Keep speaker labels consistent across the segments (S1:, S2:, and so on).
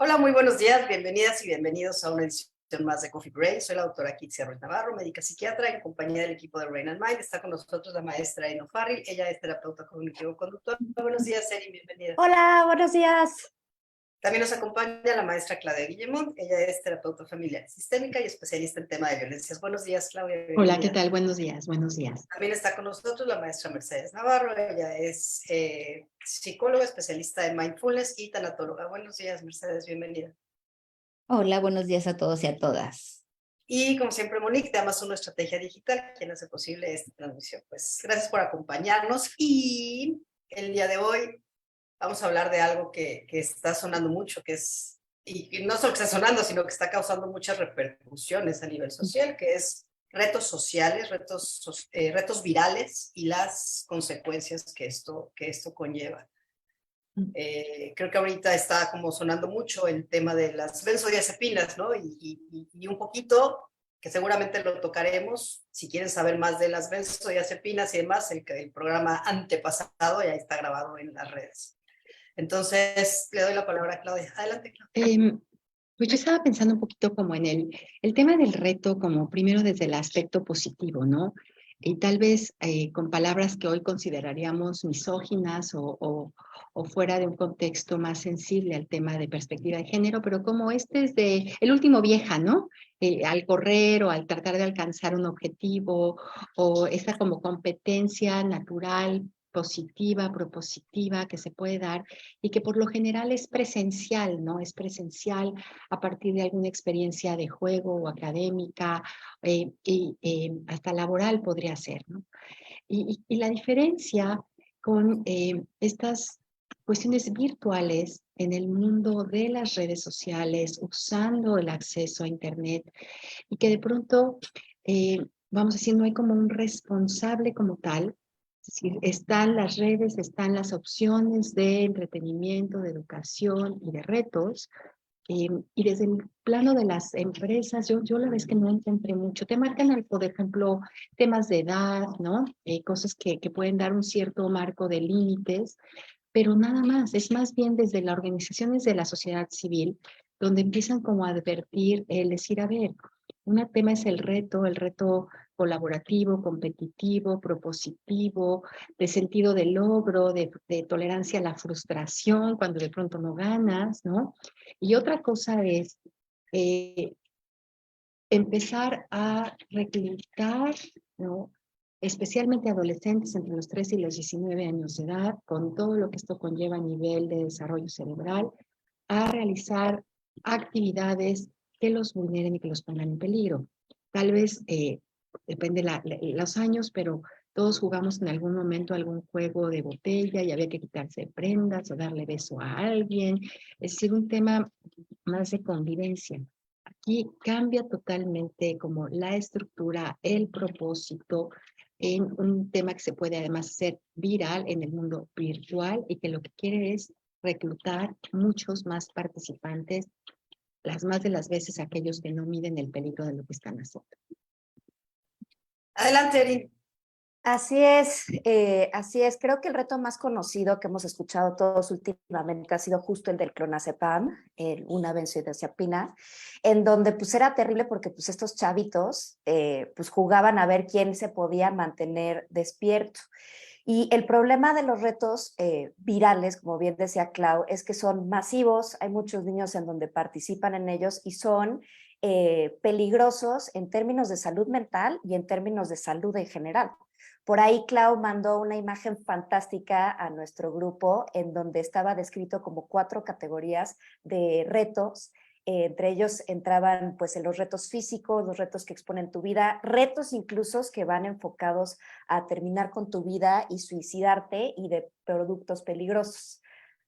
S1: Hola, muy buenos días, bienvenidas y bienvenidos a una edición más de Coffee Break. Soy la doctora Kitsia Ruiz Navarro, médica psiquiatra, en compañía del equipo de Brain and Mind. Está con nosotros la maestra Eno Farril, ella es terapeuta cognitivo-conductual. Buenos días, Erin, bienvenida.
S2: Hola, buenos días.
S1: También nos acompaña la maestra Claudia Guillemont, ella es terapeuta familiar y sistémica y especialista en tema de violencias. Buenos días, Claudia,
S2: Hola, ¿qué
S1: bienvenida.
S2: tal? Buenos días, buenos días.
S1: También está con nosotros la maestra Mercedes Navarro, ella es psicóloga, especialista en mindfulness y tanatóloga. Buenos días, Mercedes, bienvenida.
S3: Hola, buenos días a todos y a todas.
S1: Y como siempre, Monique, de Amazon Estrategia Digital, quien hace posible esta transmisión. Pues gracias por acompañarnos. Y el día de hoy vamos a hablar de algo que está sonando mucho, que es, y no solo que está sonando, sino que está causando muchas repercusiones a nivel social, que es retos sociales, retos virales y las consecuencias que esto conlleva. Creo que ahorita está como sonando mucho el tema de las benzodiazepinas, ¿no? Y un poquito, que seguramente lo tocaremos, si quieren saber más de las benzodiazepinas y demás, el programa antepasado ya está grabado en las redes. Entonces, le doy la palabra a Claudia. Adelante, Claudia.
S2: Pues yo estaba pensando un poquito como en el tema del reto, como primero desde el aspecto positivo, ¿no? Y tal vez con palabras que hoy consideraríamos misóginas o fuera de un contexto más sensible al tema de perspectiva de género, pero como este es de el último vieja, ¿no? Al correr o al tratar de alcanzar un objetivo o esa como competencia natural, positiva, propositiva que se puede dar y que por lo general es presencial, ¿no? Es presencial a partir de alguna experiencia de juego o académica y hasta laboral podría ser, ¿no? Y la diferencia con estas cuestiones virtuales en el mundo de las redes sociales, usando el acceso a Internet y que de pronto, vamos a decir, no hay como un responsable como tal. Es decir, están las redes, están las opciones de entretenimiento, de educación y de retos, y desde el plano de las empresas, yo la verdad es que no encontré mucho. Te marcan, por ejemplo, temas de edad, ¿no? Cosas que pueden dar un cierto marco de límites, pero nada más. Es más bien desde las organizaciones de la sociedad civil, donde empiezan como a advertir, el decir, a ver, un tema es el reto colaborativo, competitivo, propositivo, de sentido de logro, de tolerancia a la frustración cuando de pronto no ganas, ¿no? Y otra cosa es empezar a reclutar, ¿no? Especialmente adolescentes entre los 13 y los 19 años de edad, con todo lo que esto conlleva a nivel de desarrollo cerebral, a realizar actividades que los vulneren y que los pongan en peligro. Tal vez depende los años, pero todos jugamos en algún momento algún juego de botella y había que quitarse prendas o darle beso a alguien. Es decir, un tema más de convivencia. Aquí cambia totalmente como la estructura, el propósito, en un tema que se puede además hacer viral en el mundo virtual y que lo que quiere es reclutar muchos más participantes, las más de las veces aquellos que no miden el peligro de lo que están haciendo.
S1: Adelante, Erin.
S2: Así es, así es. Creo que el reto más conocido que hemos escuchado todos últimamente ha sido justo el del clonazepam, una benzodiazepina, en donde pues era terrible porque pues estos chavitos pues jugaban a ver quién se podía mantener despierto. Y el problema de los retos virales, como bien decía Clau, es que son masivos, hay muchos niños en donde participan en ellos y son peligrosos en términos de salud mental y en términos de salud en general. Por ahí Clau mandó una imagen fantástica a nuestro grupo en donde estaba descrito como 4 categorías de retos. Entre ellos entraban pues en los retos físicos, los retos que exponen tu vida, retos incluso que van enfocados a terminar con tu vida y suicidarte y de productos peligrosos.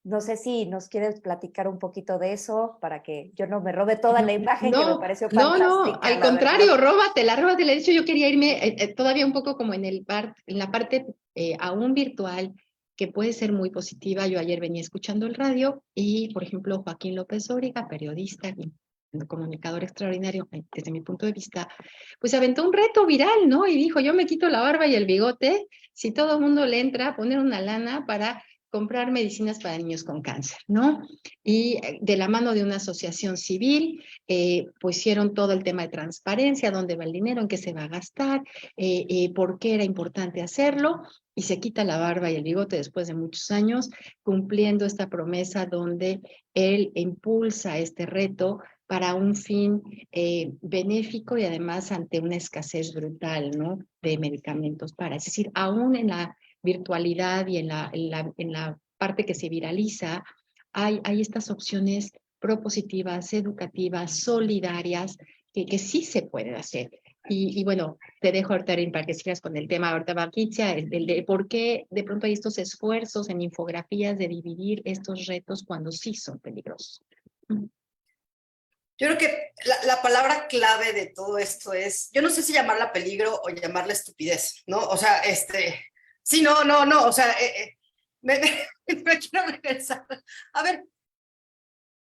S2: No sé si nos quieres platicar un poquito de eso para que yo no me robe toda la imagen que me pareció fantástica.
S3: Al contrario, róbatela. De hecho, yo quería irme todavía un poco como en la parte aún virtual, que puede ser muy positiva. Yo ayer venía escuchando el radio y, por ejemplo, Joaquín López Dóriga, periodista y comunicador extraordinario, desde mi punto de vista, pues aventó un reto viral, ¿no? Y dijo, yo me quito la barba y el bigote, si todo el mundo le entra a poner una lana para comprar medicinas para niños con cáncer, ¿no? Y de la mano de una asociación civil, pues hicieron todo el tema de transparencia, dónde va el dinero, en qué se va a gastar, por qué era importante hacerlo, y se quita la barba y el bigote después de muchos años, cumpliendo esta promesa donde él impulsa este reto para un fin benéfico y además ante una escasez brutal, ¿no? De medicamentos para, es decir, aún en la virtualidad y en la parte que se viraliza, hay estas opciones propositivas, educativas, solidarias, que sí se pueden hacer. Y bueno, te dejo ahorita para que sigas con el tema, ahorita Patricia, el de por qué de pronto hay estos esfuerzos en infografías de dividir estos retos cuando sí son peligrosos.
S1: Yo creo que la palabra clave de todo esto es, yo no sé si llamarla peligro o llamarla estupidez, ¿no? O sea, sí, no, o sea, me quiero regresar. A ver,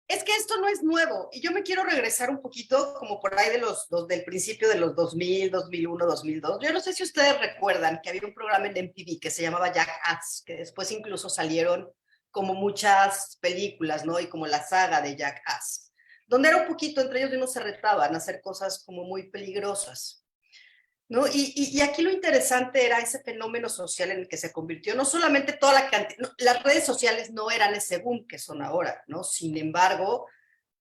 S1: es que esto no es nuevo y yo me quiero regresar un poquito como por ahí del principio de los 2000, 2001, 2002. Yo no sé si ustedes recuerdan que había un programa en MTV que se llamaba Jackass, que después incluso salieron como muchas películas, ¿no? Y como la saga de Jackass, donde era un poquito, entre ellos mismos se retaban a hacer cosas como muy peligrosas, ¿no? Y aquí lo interesante era ese fenómeno social en el que se convirtió, no solamente toda la cantidad, no, las redes sociales no eran ese boom que son ahora, ¿no? Sin embargo,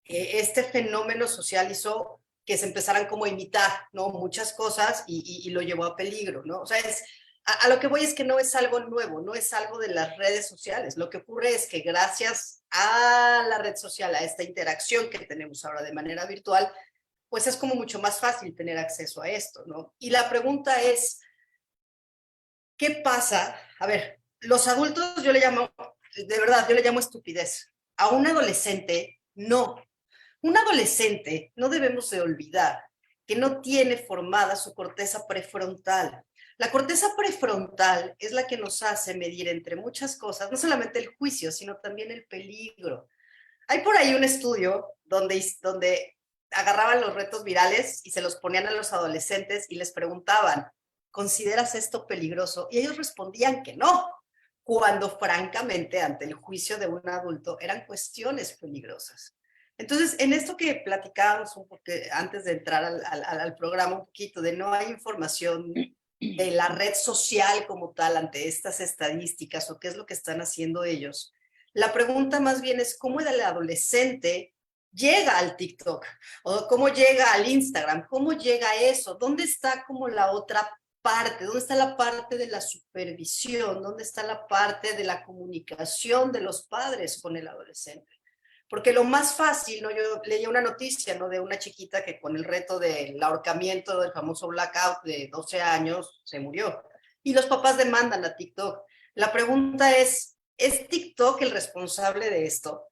S1: este fenómeno social hizo que se empezaran como a imitar, ¿no? Muchas cosas y lo llevó a peligro, ¿no? O sea, a lo que voy es que no es algo nuevo, no es algo de las redes sociales. Lo que ocurre es que gracias a la red social, a esta interacción que tenemos ahora de manera virtual, pues es como mucho más fácil tener acceso a esto, ¿no? Y la pregunta es, ¿qué pasa? A ver, los adultos yo le llamo, de verdad, yo le llamo estupidez. A un adolescente, no. Un adolescente, no debemos de olvidar que no tiene formada su corteza prefrontal. La corteza prefrontal es la que nos hace medir entre muchas cosas, no solamente el juicio, sino también el peligro. Hay por ahí un estudio donde agarraban los retos virales y se los ponían a los adolescentes y les preguntaban, ¿consideras esto peligroso? Y ellos respondían que no, cuando francamente ante el juicio de un adulto eran cuestiones peligrosas. Entonces, en esto que platicábamos un poco antes de entrar al programa un poquito de no hay información de la red social como tal ante estas estadísticas o qué es lo que están haciendo ellos. La pregunta más bien es cómo el adolescente llega al TikTok o cómo llega al Instagram, cómo llega a eso, dónde está como la otra parte, dónde está la parte de la supervisión, dónde está la parte de la comunicación de los padres con el adolescente. Porque lo más fácil, ¿no? Yo leí una noticia, ¿no? De una chiquita que con el reto del ahorcamiento del famoso blackout de 12 años se murió. Y los papás demandan a TikTok. La pregunta ¿es TikTok el responsable de esto?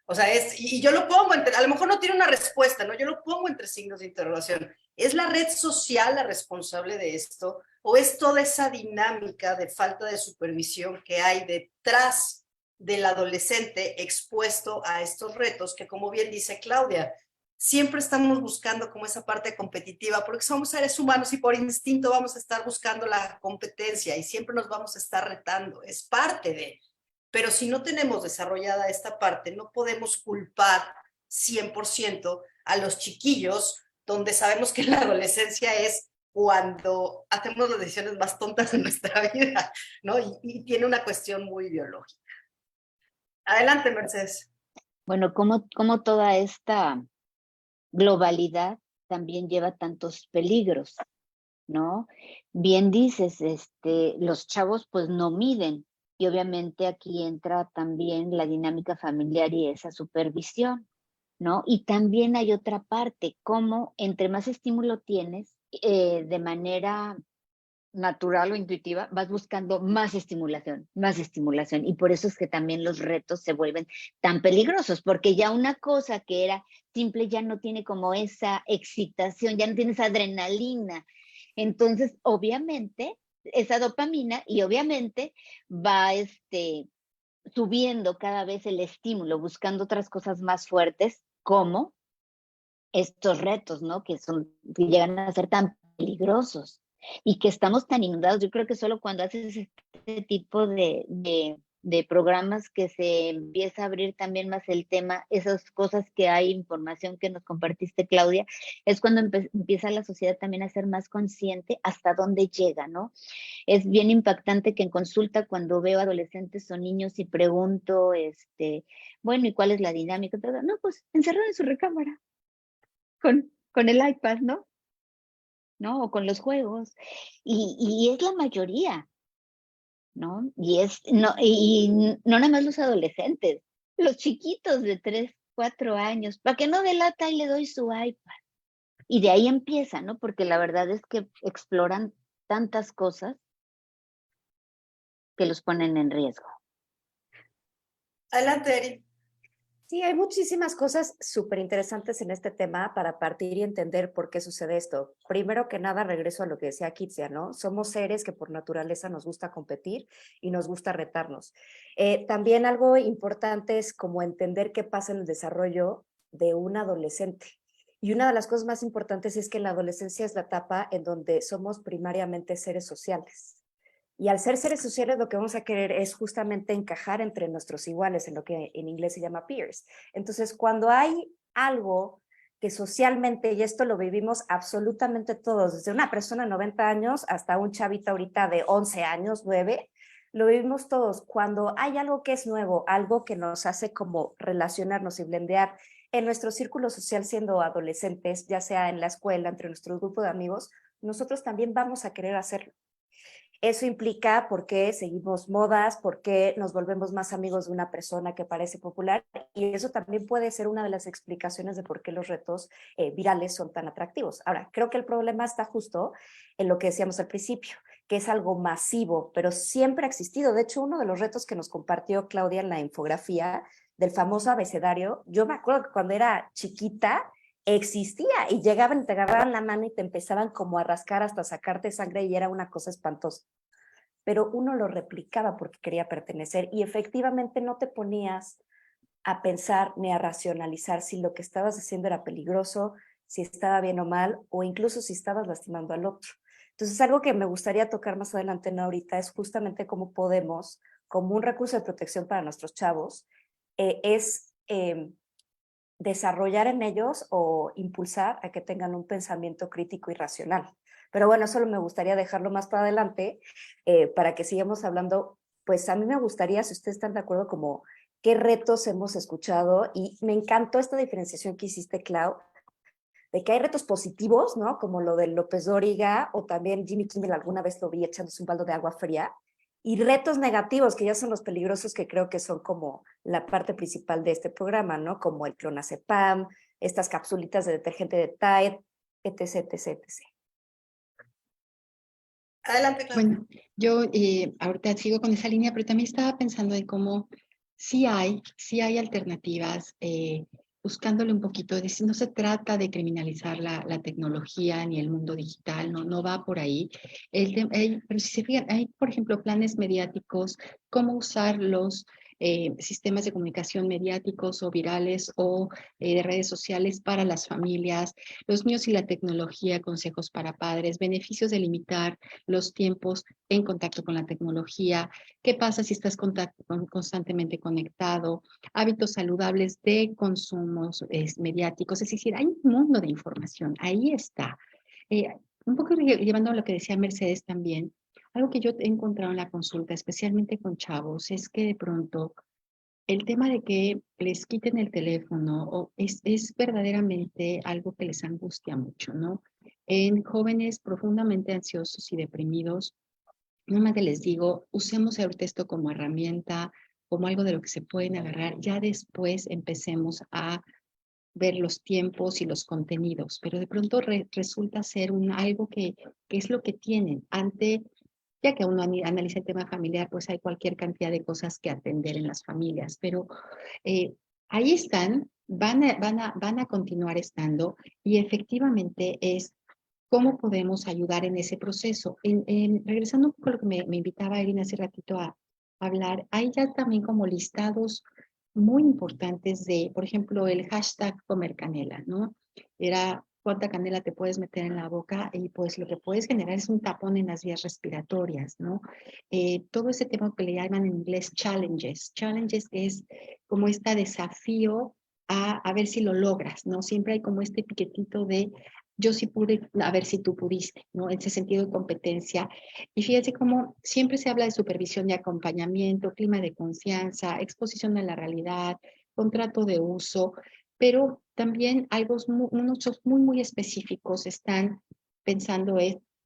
S1: O sea, y yo lo pongo, a lo mejor no tiene una respuesta, ¿no? Yo lo pongo entre signos de interrogación. ¿Es la red social la responsable de esto? ¿O es toda esa dinámica de falta de supervisión que hay detrás del adolescente expuesto a estos retos que, como bien dice Claudia, siempre estamos buscando como esa parte competitiva, porque somos seres humanos y por instinto vamos a estar buscando la competencia y siempre nos vamos a estar retando, es parte de. Pero si no tenemos desarrollada esta parte, no podemos culpar 100% a los chiquillos, donde sabemos que la adolescencia es cuando hacemos las decisiones más tontas de nuestra vida, ¿no? Y tiene una cuestión muy biológica. Adelante, Mercedes.
S4: Bueno, como toda esta globalidad también lleva tantos peligros, ¿no? Bien dices, los chavos pues no miden, y obviamente aquí entra también la dinámica familiar y esa supervisión, ¿no? Y también hay otra parte, como entre más estímulo tienes, de manera natural o intuitiva, vas buscando más estimulación, y por eso es que también los retos se vuelven tan peligrosos, porque ya una cosa que era simple ya no tiene como esa excitación, ya no tiene esa adrenalina, entonces obviamente esa dopamina y obviamente va subiendo cada vez el estímulo, buscando otras cosas más fuertes, como estos retos, ¿no? Que llegan a ser tan peligrosos y que estamos tan inundados. Yo creo que solo cuando haces este tipo de de programas que se empieza a abrir también más el tema, esas cosas que hay, información que nos compartiste, Claudia, es cuando empieza la sociedad también a ser más consciente hasta dónde llega, ¿no? Es bien impactante que en consulta cuando veo adolescentes o niños y pregunto, bueno, ¿y cuál es la dinámica? Todo, no, pues encerrado en su recámara con el iPad, ¿no? ¿No? O con los juegos. Y es la mayoría, ¿no? Y no nada más los adolescentes, los chiquitos de 3, 4 años, para que no delata y le doy su iPad. Y de ahí empieza, ¿no? Porque la verdad es que exploran tantas cosas que los ponen en riesgo.
S1: Adelante, Eri.
S5: Sí, hay muchísimas cosas súper interesantes en este tema para partir y entender por qué sucede esto. Primero que nada, regreso a lo que decía Kitsia, ¿no? Somos seres que por naturaleza nos gusta competir y nos gusta retarnos. También algo importante es como entender qué pasa en el desarrollo de un adolescente. Y una de las cosas más importantes es que la adolescencia es la etapa en donde somos primariamente seres sociales. Y al ser seres sociales, lo que vamos a querer es justamente encajar entre nuestros iguales, en lo que en inglés se llama peers. Entonces, cuando hay algo que socialmente, y esto lo vivimos absolutamente todos, desde una persona de 90 años hasta un chavito ahorita de 11 años, 9, lo vivimos todos. Cuando hay algo que es nuevo, algo que nos hace como relacionarnos y blendear en nuestro círculo social siendo adolescentes, ya sea en la escuela, entre nuestro grupo de amigos, nosotros también vamos a querer hacerlo. Eso implica por qué seguimos modas, por qué nos volvemos más amigos de una persona que parece popular, y eso también puede ser una de las explicaciones de por qué los retos virales son tan atractivos. Ahora, creo que el problema está justo en lo que decíamos al principio, que es algo masivo, pero siempre ha existido. De hecho, uno de los retos que nos compartió Claudia en la infografía del famoso abecedario, yo me acuerdo que cuando era chiquita, existía y llegaban y te agarraban la mano y te empezaban como a rascar hasta sacarte sangre y era una cosa espantosa. Pero uno lo replicaba porque quería pertenecer y efectivamente no te ponías a pensar ni a racionalizar si lo que estabas haciendo era peligroso, si estaba bien o mal o incluso si estabas lastimando al otro. Entonces, algo que me gustaría tocar más adelante, no ahorita, es justamente cómo podemos, como un recurso de protección para nuestros chavos, desarrollar en ellos o impulsar a que tengan un pensamiento crítico y racional. Pero bueno, solo me gustaría dejarlo más para adelante para que sigamos hablando. Pues a mí me gustaría, si ustedes están de acuerdo, como qué retos hemos escuchado y me encantó esta diferenciación que hiciste, Clau, de que hay retos positivos, ¿no? Como lo de López Dóriga o también Jimmy Kimmel alguna vez lo vi echándose un balde de agua fría, y retos negativos, que ya son los peligrosos, que creo que son como la parte principal de este programa, ¿no? Como el clonazepam, estas capsulitas de detergente de Tide, etc, etc, etc.
S1: Adelante, Clau.
S2: Bueno, yo ahorita sigo con esa línea, pero también estaba pensando en cómo sí hay alternativas, buscándole un poquito, no se trata de criminalizar la tecnología ni el mundo digital, no va por ahí. Pero si se fijan, hay, por ejemplo, planes mediáticos, cómo usar los sistemas de comunicación mediáticos o virales o de redes sociales para las familias, los niños y la tecnología, consejos para padres, beneficios de limitar los tiempos en contacto con la tecnología, qué pasa si estás constantemente conectado, hábitos saludables de consumos mediáticos, es decir, hay un mundo de información, ahí está. Un poco llevando a lo que decía Mercedes también, algo que yo he encontrado en la consulta, especialmente con chavos, es que de pronto el tema de que les quiten el teléfono es verdaderamente algo que les angustia mucho, ¿no? En jóvenes profundamente ansiosos y deprimidos, normalmente les digo, usemos ahorita esto como herramienta, como algo de lo que se pueden agarrar, ya después empecemos a ver los tiempos y los contenidos, pero de pronto resulta ser algo que es lo que tienen. Ya que uno analiza el tema familiar, pues hay cualquier cantidad de cosas que atender en las familias, pero ahí están, van a continuar estando y efectivamente es cómo podemos ayudar en ese proceso. Regresando un poco a lo que me invitaba Erin hace ratito a hablar, hay ya también como listados muy importantes de, por ejemplo, el hashtag Comer Canela, ¿no? Era cuánta canela te puedes meter en la boca y pues lo que puedes generar es un tapón en las vías respiratorias, ¿no? Todo ese tema que le llaman en inglés challenges. Challenges es como este desafío a ver si lo logras, ¿no? Siempre hay como este piquetito de yo sí pude, a ver si tú pudiste, ¿no? En ese sentido de competencia. Y fíjense cómo siempre se habla de supervisión y acompañamiento, clima de confianza, exposición a la realidad, contrato de uso, pero también muchos muy específicos están pensando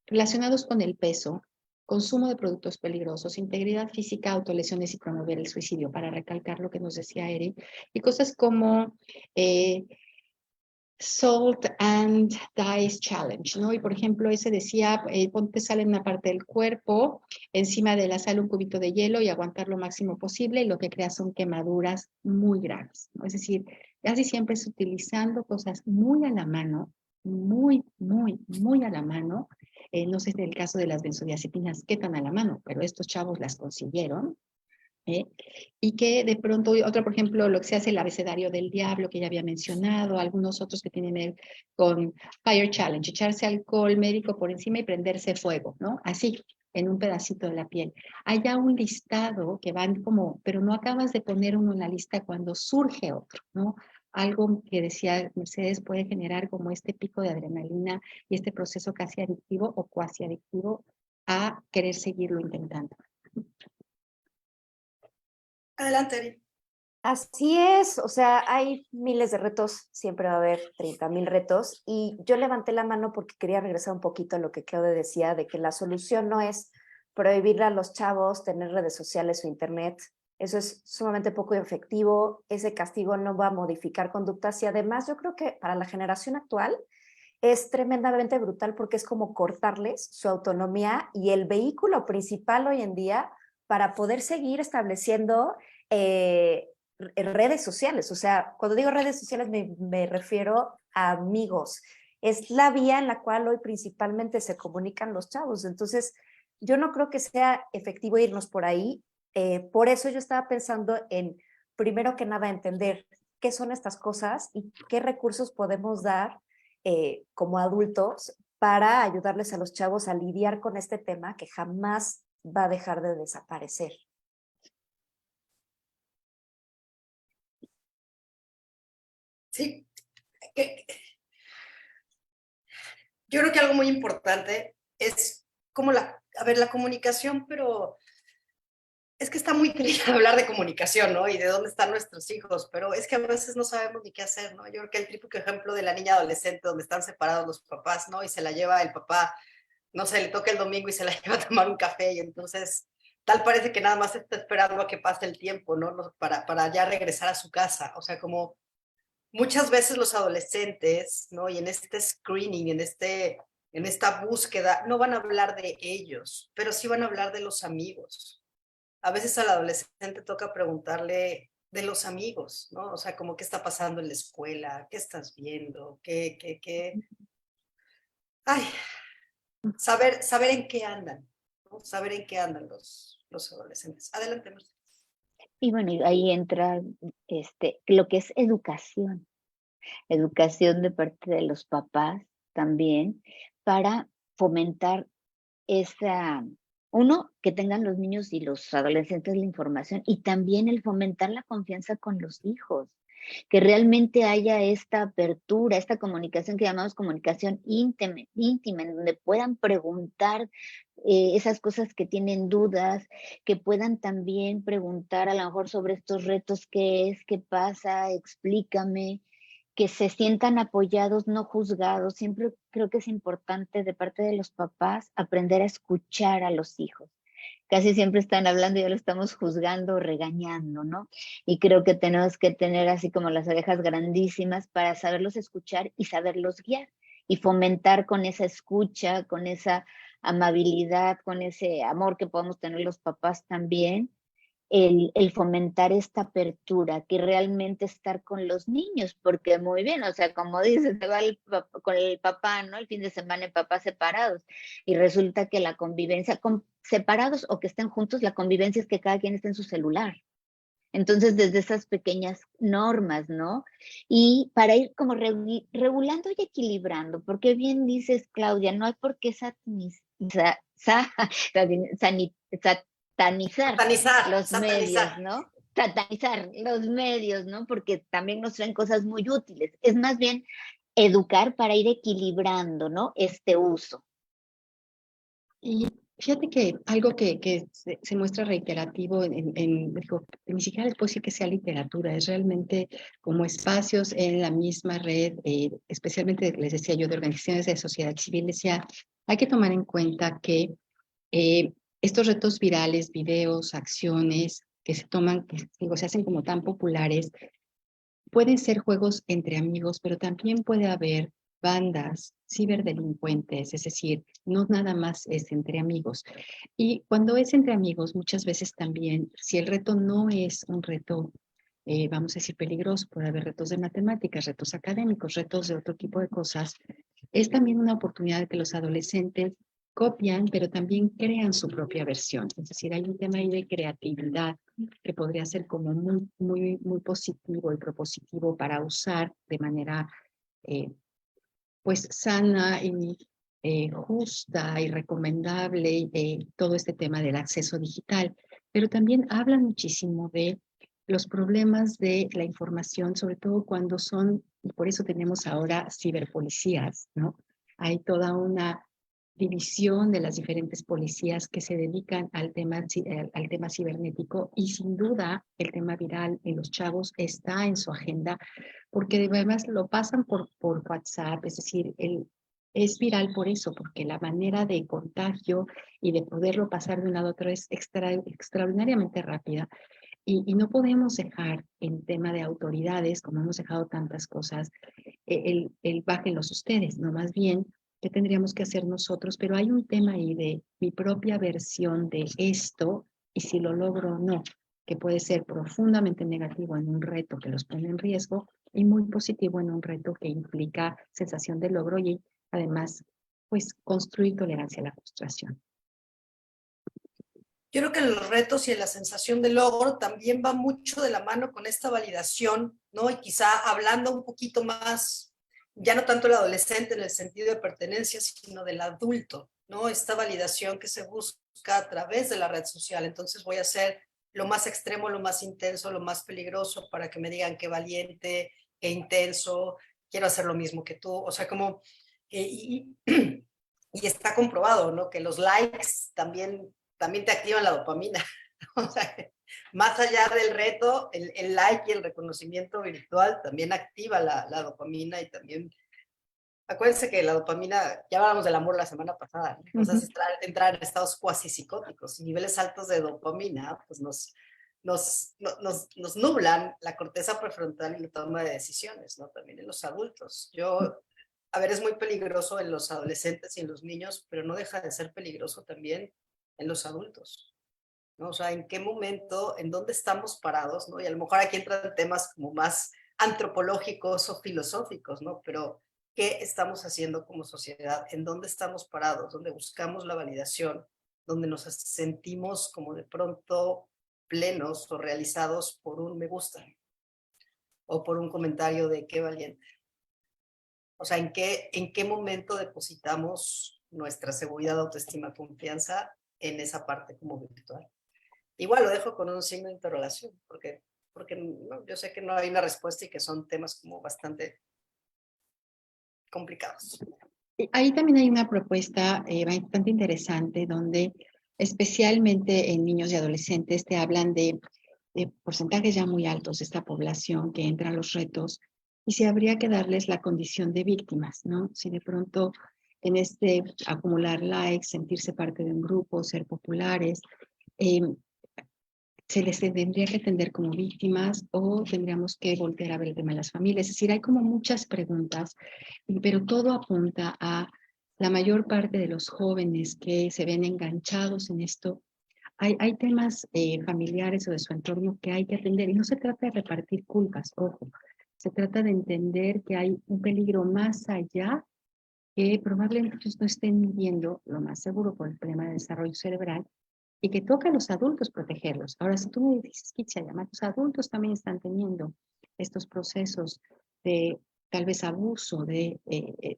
S2: relacionados con el peso, consumo de productos peligrosos, integridad física, autolesiones y promover el suicidio, para recalcar lo que nos decía Eric, y cosas como Salt and Dice Challenge, ¿no? Y por ejemplo, ese decía, ponte sal en una parte del cuerpo, encima de la sal un cubito de hielo y aguantar lo máximo posible, y lo que crea son quemaduras muy graves, ¿no? Es decir, casi siempre es utilizando cosas muy a la mano, muy a la mano. No sé en el caso de las benzodiazepinas qué tan a la mano, pero estos chavos las consiguieron. ¿Eh? Y que de pronto, otra por ejemplo, lo que se hace el abecedario del diablo que ya había mencionado, algunos otros que tienen con Fire Challenge, echarse alcohol médico por encima y prenderse fuego, ¿no? Así, en un pedacito de la piel. Hay ya un listado que van como, pero no acabas de poner uno en la lista cuando surge otro, ¿no? Algo que decía Mercedes puede generar como este pico de adrenalina y este proceso casi adictivo o cuasi adictivo a querer seguirlo intentando.
S1: Adelante, Ari.
S5: Así es, o sea, hay miles de retos, siempre va a haber 30,000 retos y yo levanté la mano porque quería regresar un poquito a lo que Claudia decía, de que la solución no es prohibirle a los chavos tener redes sociales o internet, eso es sumamente poco efectivo, ese castigo no va a modificar conductas y además yo creo que para la generación actual es tremendamente brutal porque es como cortarles su autonomía y el vehículo principal hoy en día para poder seguir estableciendo redes sociales. O sea, cuando digo redes sociales me refiero a amigos. Es la vía en la cual hoy principalmente se comunican los chavos. Entonces, yo no creo que sea efectivo irnos por ahí. Por eso yo estaba pensando en, primero que nada, entender qué son estas cosas y qué recursos podemos dar como adultos para ayudarles a los chavos a lidiar con este tema que jamás va a dejar de desaparecer.
S1: Sí, yo creo que algo muy importante es como la comunicación, pero es que está muy triste hablar de comunicación, ¿no? Y de dónde están nuestros hijos, pero es que a veces no sabemos ni qué hacer, ¿no? Yo creo que el típico ejemplo de la niña adolescente donde están separados los papás, ¿no? Y se la lleva el papá, no sé, le toca el domingo y se la lleva a tomar un café y entonces tal parece que nada más está esperando a que pase el tiempo, ¿no? Para ya regresar a su casa, o sea, como muchas veces los adolescentes, ¿no? Y en este screening, en esta búsqueda, no van a hablar de ellos, pero sí van a hablar de los amigos. A veces al adolescente toca preguntarle de los amigos, ¿no? O sea, como qué está pasando en la escuela, qué estás viendo, qué. Ay, saber en qué andan, ¿no? Saber en qué andan los adolescentes. Adelante, Mercedes.
S4: Y bueno, y ahí entra lo que es educación de parte de los papás también, para fomentar que tengan los niños y los adolescentes la información y también el fomentar la confianza con los hijos, que realmente haya esta apertura, esta comunicación que llamamos comunicación íntima, en donde puedan preguntar esas cosas que tienen dudas, que puedan también preguntar a lo mejor sobre estos retos, qué es, qué pasa, explícame, que se sientan apoyados, no juzgados. Siempre creo que es importante de parte de los papás aprender a escuchar a los hijos. Casi siempre están hablando y ya lo estamos juzgando, regañando, ¿no? Y creo que tenemos que tener así como las orejas grandísimas para saberlos escuchar y saberlos guiar y fomentar con esa escucha, con esa amabilidad, con ese amor que podemos tener los papás también, el fomentar esta apertura, que realmente estar con los niños, porque muy bien, o sea, como dices, se va con el papá, ¿no? El fin de semana en papás separados, y resulta que la convivencia, separados o que estén juntos, la convivencia es que cada quien esté en su celular. Entonces, desde esas pequeñas normas, ¿no? Y para ir como regulando y equilibrando, porque bien dices, Claudia, no hay por qué satanizar
S1: Satanizar,
S4: los medios,
S1: satanizar.
S4: ¿no? Satanizar los medios, ¿no? Porque también nos traen cosas muy útiles. Es más bien educar para ir equilibrando, ¿no? Este uso.
S2: Y fíjate que algo que se muestra reiterativo digo, ni siquiera les puedo decir que sea literatura, es realmente como espacios en la misma red, especialmente les decía yo de organizaciones de sociedad civil, decía, hay que tomar en cuenta que estos retos virales, videos, acciones que se toman, que digo, se hacen como tan populares, pueden ser juegos entre amigos, pero también puede haber bandas, ciberdelincuentes, es decir, no nada más es entre amigos. Y cuando es entre amigos, muchas veces también, si el reto no es un reto, vamos a decir, peligroso, puede haber retos de matemáticas, retos académicos, retos de otro tipo de cosas, es también una oportunidad de que los adolescentes copian, pero también crean su propia versión. Es decir, hay un tema ahí de creatividad que podría ser como muy positivo y propositivo para usar de manera pues sana y justa y recomendable todo este tema del acceso digital. Pero también habla muchísimo de los problemas de la información, sobre todo cuando son, y por eso tenemos ahora ciberpolicías, ¿no? Hay toda una división de las diferentes policías que se dedican al tema cibernético y sin duda el tema viral en los chavos está en su agenda porque además lo pasan por WhatsApp, es decir, es viral por eso, porque la manera de contagio y de poderlo pasar de un lado a otro es extraordinariamente rápida y no podemos dejar en tema de autoridades, como hemos dejado tantas cosas, bájenlos ustedes, no más bien qué tendríamos que hacer nosotros, pero hay un tema ahí de mi propia versión de esto y si lo logro o no, que puede ser profundamente negativo en un reto que los pone en riesgo y muy positivo en un reto que implica sensación de logro y además, pues, construir tolerancia a la frustración.
S1: Yo creo que en los retos y en la sensación de logro también va mucho de la mano con esta validación, ¿no? Y quizá hablando un poquito más, ya no tanto el adolescente en el sentido de pertenencia, sino del adulto, ¿no? Esta validación que se busca a través de la red social. Entonces voy a hacer lo más extremo, lo más intenso, lo más peligroso para que me digan qué valiente, qué intenso, quiero hacer lo mismo que tú. O sea, como, y está comprobado, ¿no? Que los likes también te activan la dopamina. O sea, más allá del reto, el like y el reconocimiento virtual también activa la dopamina y también, acuérdense que la dopamina, ya hablamos del amor la semana pasada, ¿no? O sea, es entrar en estados cuasi psicóticos, niveles altos de dopamina, pues nos nublan la corteza prefrontal y la toma de decisiones, ¿no? También en los adultos. A ver, es muy peligroso en los adolescentes y en los niños, pero no deja de ser peligroso también en los adultos, ¿no? O sea, en qué momento, en dónde estamos parados, ¿no? Y a lo mejor aquí entran temas como más antropológicos o filosóficos, ¿no? Pero, ¿qué estamos haciendo como sociedad? ¿En dónde estamos parados? ¿Dónde buscamos la validación? ¿Dónde nos sentimos como de pronto plenos o realizados por un me gusta o por un comentario de qué valiente? O sea, ¿en qué momento depositamos nuestra seguridad, autoestima, confianza en esa parte como virtual? Igual lo dejo con un signo de interrogación, porque no, yo sé que no hay una respuesta y que son temas como bastante complicados.
S2: Ahí también hay una propuesta bastante interesante donde especialmente en niños y adolescentes te hablan de porcentajes ya muy altos de esta población que entra a los retos y si habría que darles la condición de víctimas, ¿no? Si de pronto en este acumular likes, sentirse parte de un grupo, ser populares, eh, se les tendría que atender como víctimas o tendríamos que volver a ver el tema de las familias. Es decir, hay como muchas preguntas, pero todo apunta a la mayor parte de los jóvenes que se ven enganchados en esto. Hay temas familiares o de su entorno que hay que atender y no se trata de repartir culpas, ojo, se trata de entender que hay un peligro más allá que probablemente ellos no estén midiendo, lo más seguro por el problema de desarrollo cerebral, y que toca a los adultos protegerlos. Ahora, si tú me dices, Kitsia, además los adultos también están teniendo estos procesos de tal vez abuso de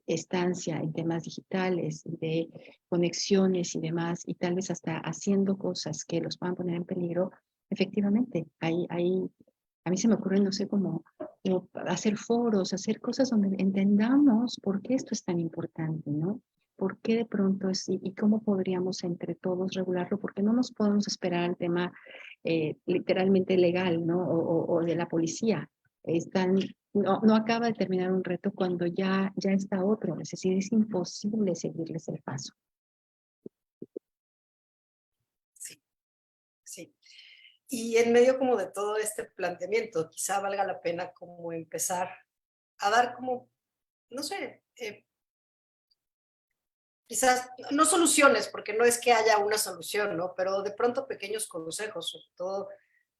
S2: estancia en temas digitales, de conexiones y demás, y tal vez hasta haciendo cosas que los puedan poner en peligro, efectivamente, a mí se me ocurre, no sé, cómo hacer foros, hacer cosas donde entendamos por qué esto es tan importante, ¿no? ¿Por qué de pronto es y cómo podríamos entre todos regularlo? Porque no nos podemos esperar al tema literalmente legal, ¿no? O de la policía. No acaba de terminar un reto cuando ya está otro. Es decir, es imposible seguirles el paso.
S1: Sí, sí. Y en medio como de todo este planteamiento, quizá valga la pena como empezar a dar como, no sé, quizás no soluciones, porque no es que haya una solución, ¿no? Pero de pronto pequeños consejos, sobre todo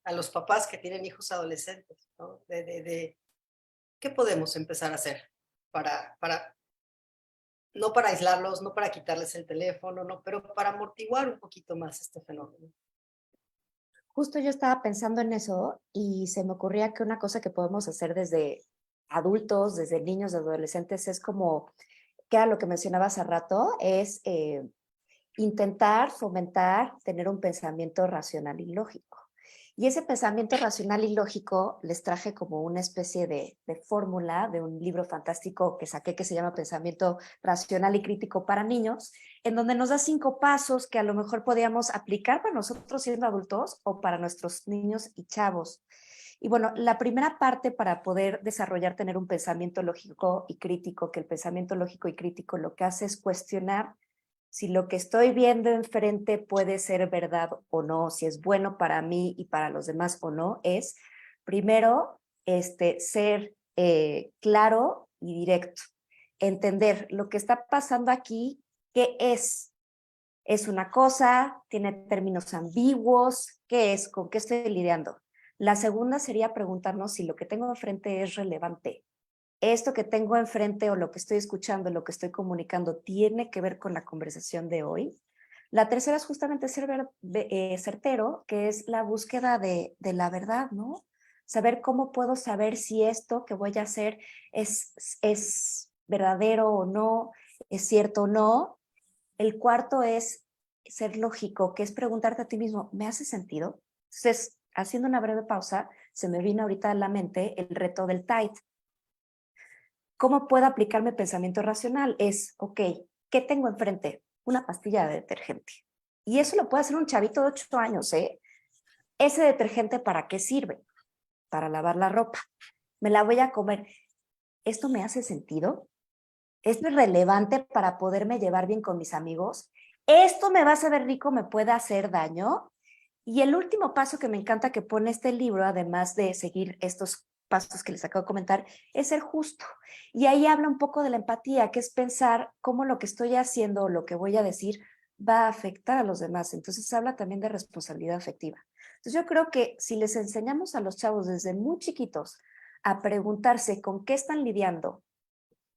S1: a los papás que tienen hijos adolescentes, ¿no? De qué podemos empezar a hacer para, no para aislarlos, no para quitarles el teléfono, no, pero para amortiguar un poquito más este fenómeno.
S5: Justo yo estaba pensando en eso y se me ocurría que una cosa que podemos hacer desde adultos, desde niños, adolescentes, es como, que era lo que mencionaba hace rato, es intentar fomentar tener un pensamiento racional y lógico. Y ese pensamiento racional y lógico les traje como una especie de fórmula de un libro fantástico que saqué que se llama Pensamiento Racional y Crítico para Niños, en donde nos da 5 pasos que a lo mejor podíamos aplicar para nosotros siendo adultos o para nuestros niños y chavos. Y bueno, la primera parte para poder desarrollar, tener un pensamiento lógico y crítico, que el pensamiento lógico y crítico lo que hace es cuestionar si lo que estoy viendo enfrente puede ser verdad o no, si es bueno para mí y para los demás o no, es primero ser claro y directo, entender lo que está pasando aquí, qué es una cosa, tiene términos ambiguos, qué es, con qué estoy lidiando. La segunda sería preguntarnos si lo que tengo enfrente es relevante. Esto que tengo enfrente o lo que estoy escuchando, lo que estoy comunicando, tiene que ver con la conversación de hoy. La tercera es justamente ser certero, que es la búsqueda de la verdad, ¿no? Saber cómo puedo saber si esto que voy a hacer es verdadero o no, es cierto o no. El cuarto es ser lógico, que es preguntarte a ti mismo, ¿me hace sentido? Entonces, haciendo una breve pausa, se me vino ahorita a la mente el reto del Tide. ¿Cómo puedo aplicarme pensamiento racional? Es, ok, ¿qué tengo enfrente? Una pastilla de detergente. Y eso lo puede hacer un chavito de 8 años, ¿eh? ¿Ese detergente para qué sirve? Para lavar la ropa. Me la voy a comer. ¿Esto me hace sentido? ¿Esto es relevante para poderme llevar bien con mis amigos? ¿Esto me va a saber rico? ¿Me puede hacer daño? Y el último paso que me encanta que pone este libro, además de seguir estos pasos que les acabo de comentar, es ser justo. Y ahí habla un poco de la empatía, que es pensar cómo lo que estoy haciendo o lo que voy a decir va a afectar a los demás. Entonces habla también de responsabilidad afectiva. Entonces yo creo que si les enseñamos a los chavos desde muy chiquitos a preguntarse con qué están lidiando,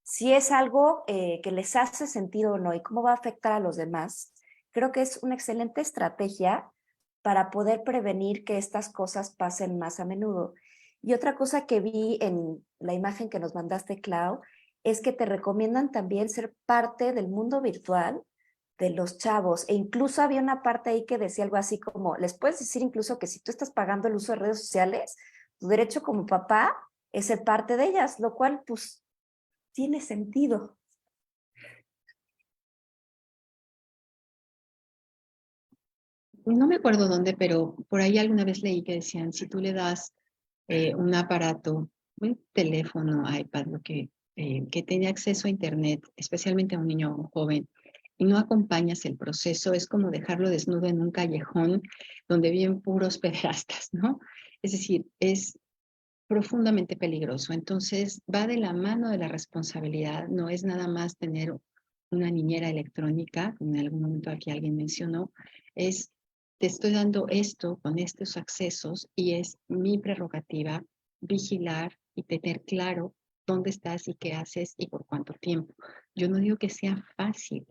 S5: si es algo que les hace sentido o no y cómo va a afectar a los demás, creo que es una excelente estrategia para poder prevenir que estas cosas pasen más a menudo. Y otra cosa que vi en la imagen que nos mandaste, Clau, es que te recomiendan también ser parte del mundo virtual de los chavos. E incluso había una parte ahí que decía algo así como, les puedes decir incluso que si tú estás pagando el uso de redes sociales, tu derecho como papá es ser parte de ellas, lo cual pues tiene sentido.
S2: No me acuerdo dónde, pero por ahí alguna vez leí que decían, si tú le das un aparato, un teléfono, iPad, que tenga acceso a Internet, especialmente a un niño o un joven, y no acompañas el proceso, es como dejarlo desnudo en un callejón donde viven puros pederastas, ¿no? Es decir, es profundamente peligroso. Entonces, va de la mano de la responsabilidad, no es nada más tener una niñera electrónica, como en algún momento aquí alguien mencionó, es te estoy dando esto con estos accesos y es mi prerrogativa vigilar y tener claro dónde estás y qué haces y por cuánto tiempo. Yo no digo que sea fácil,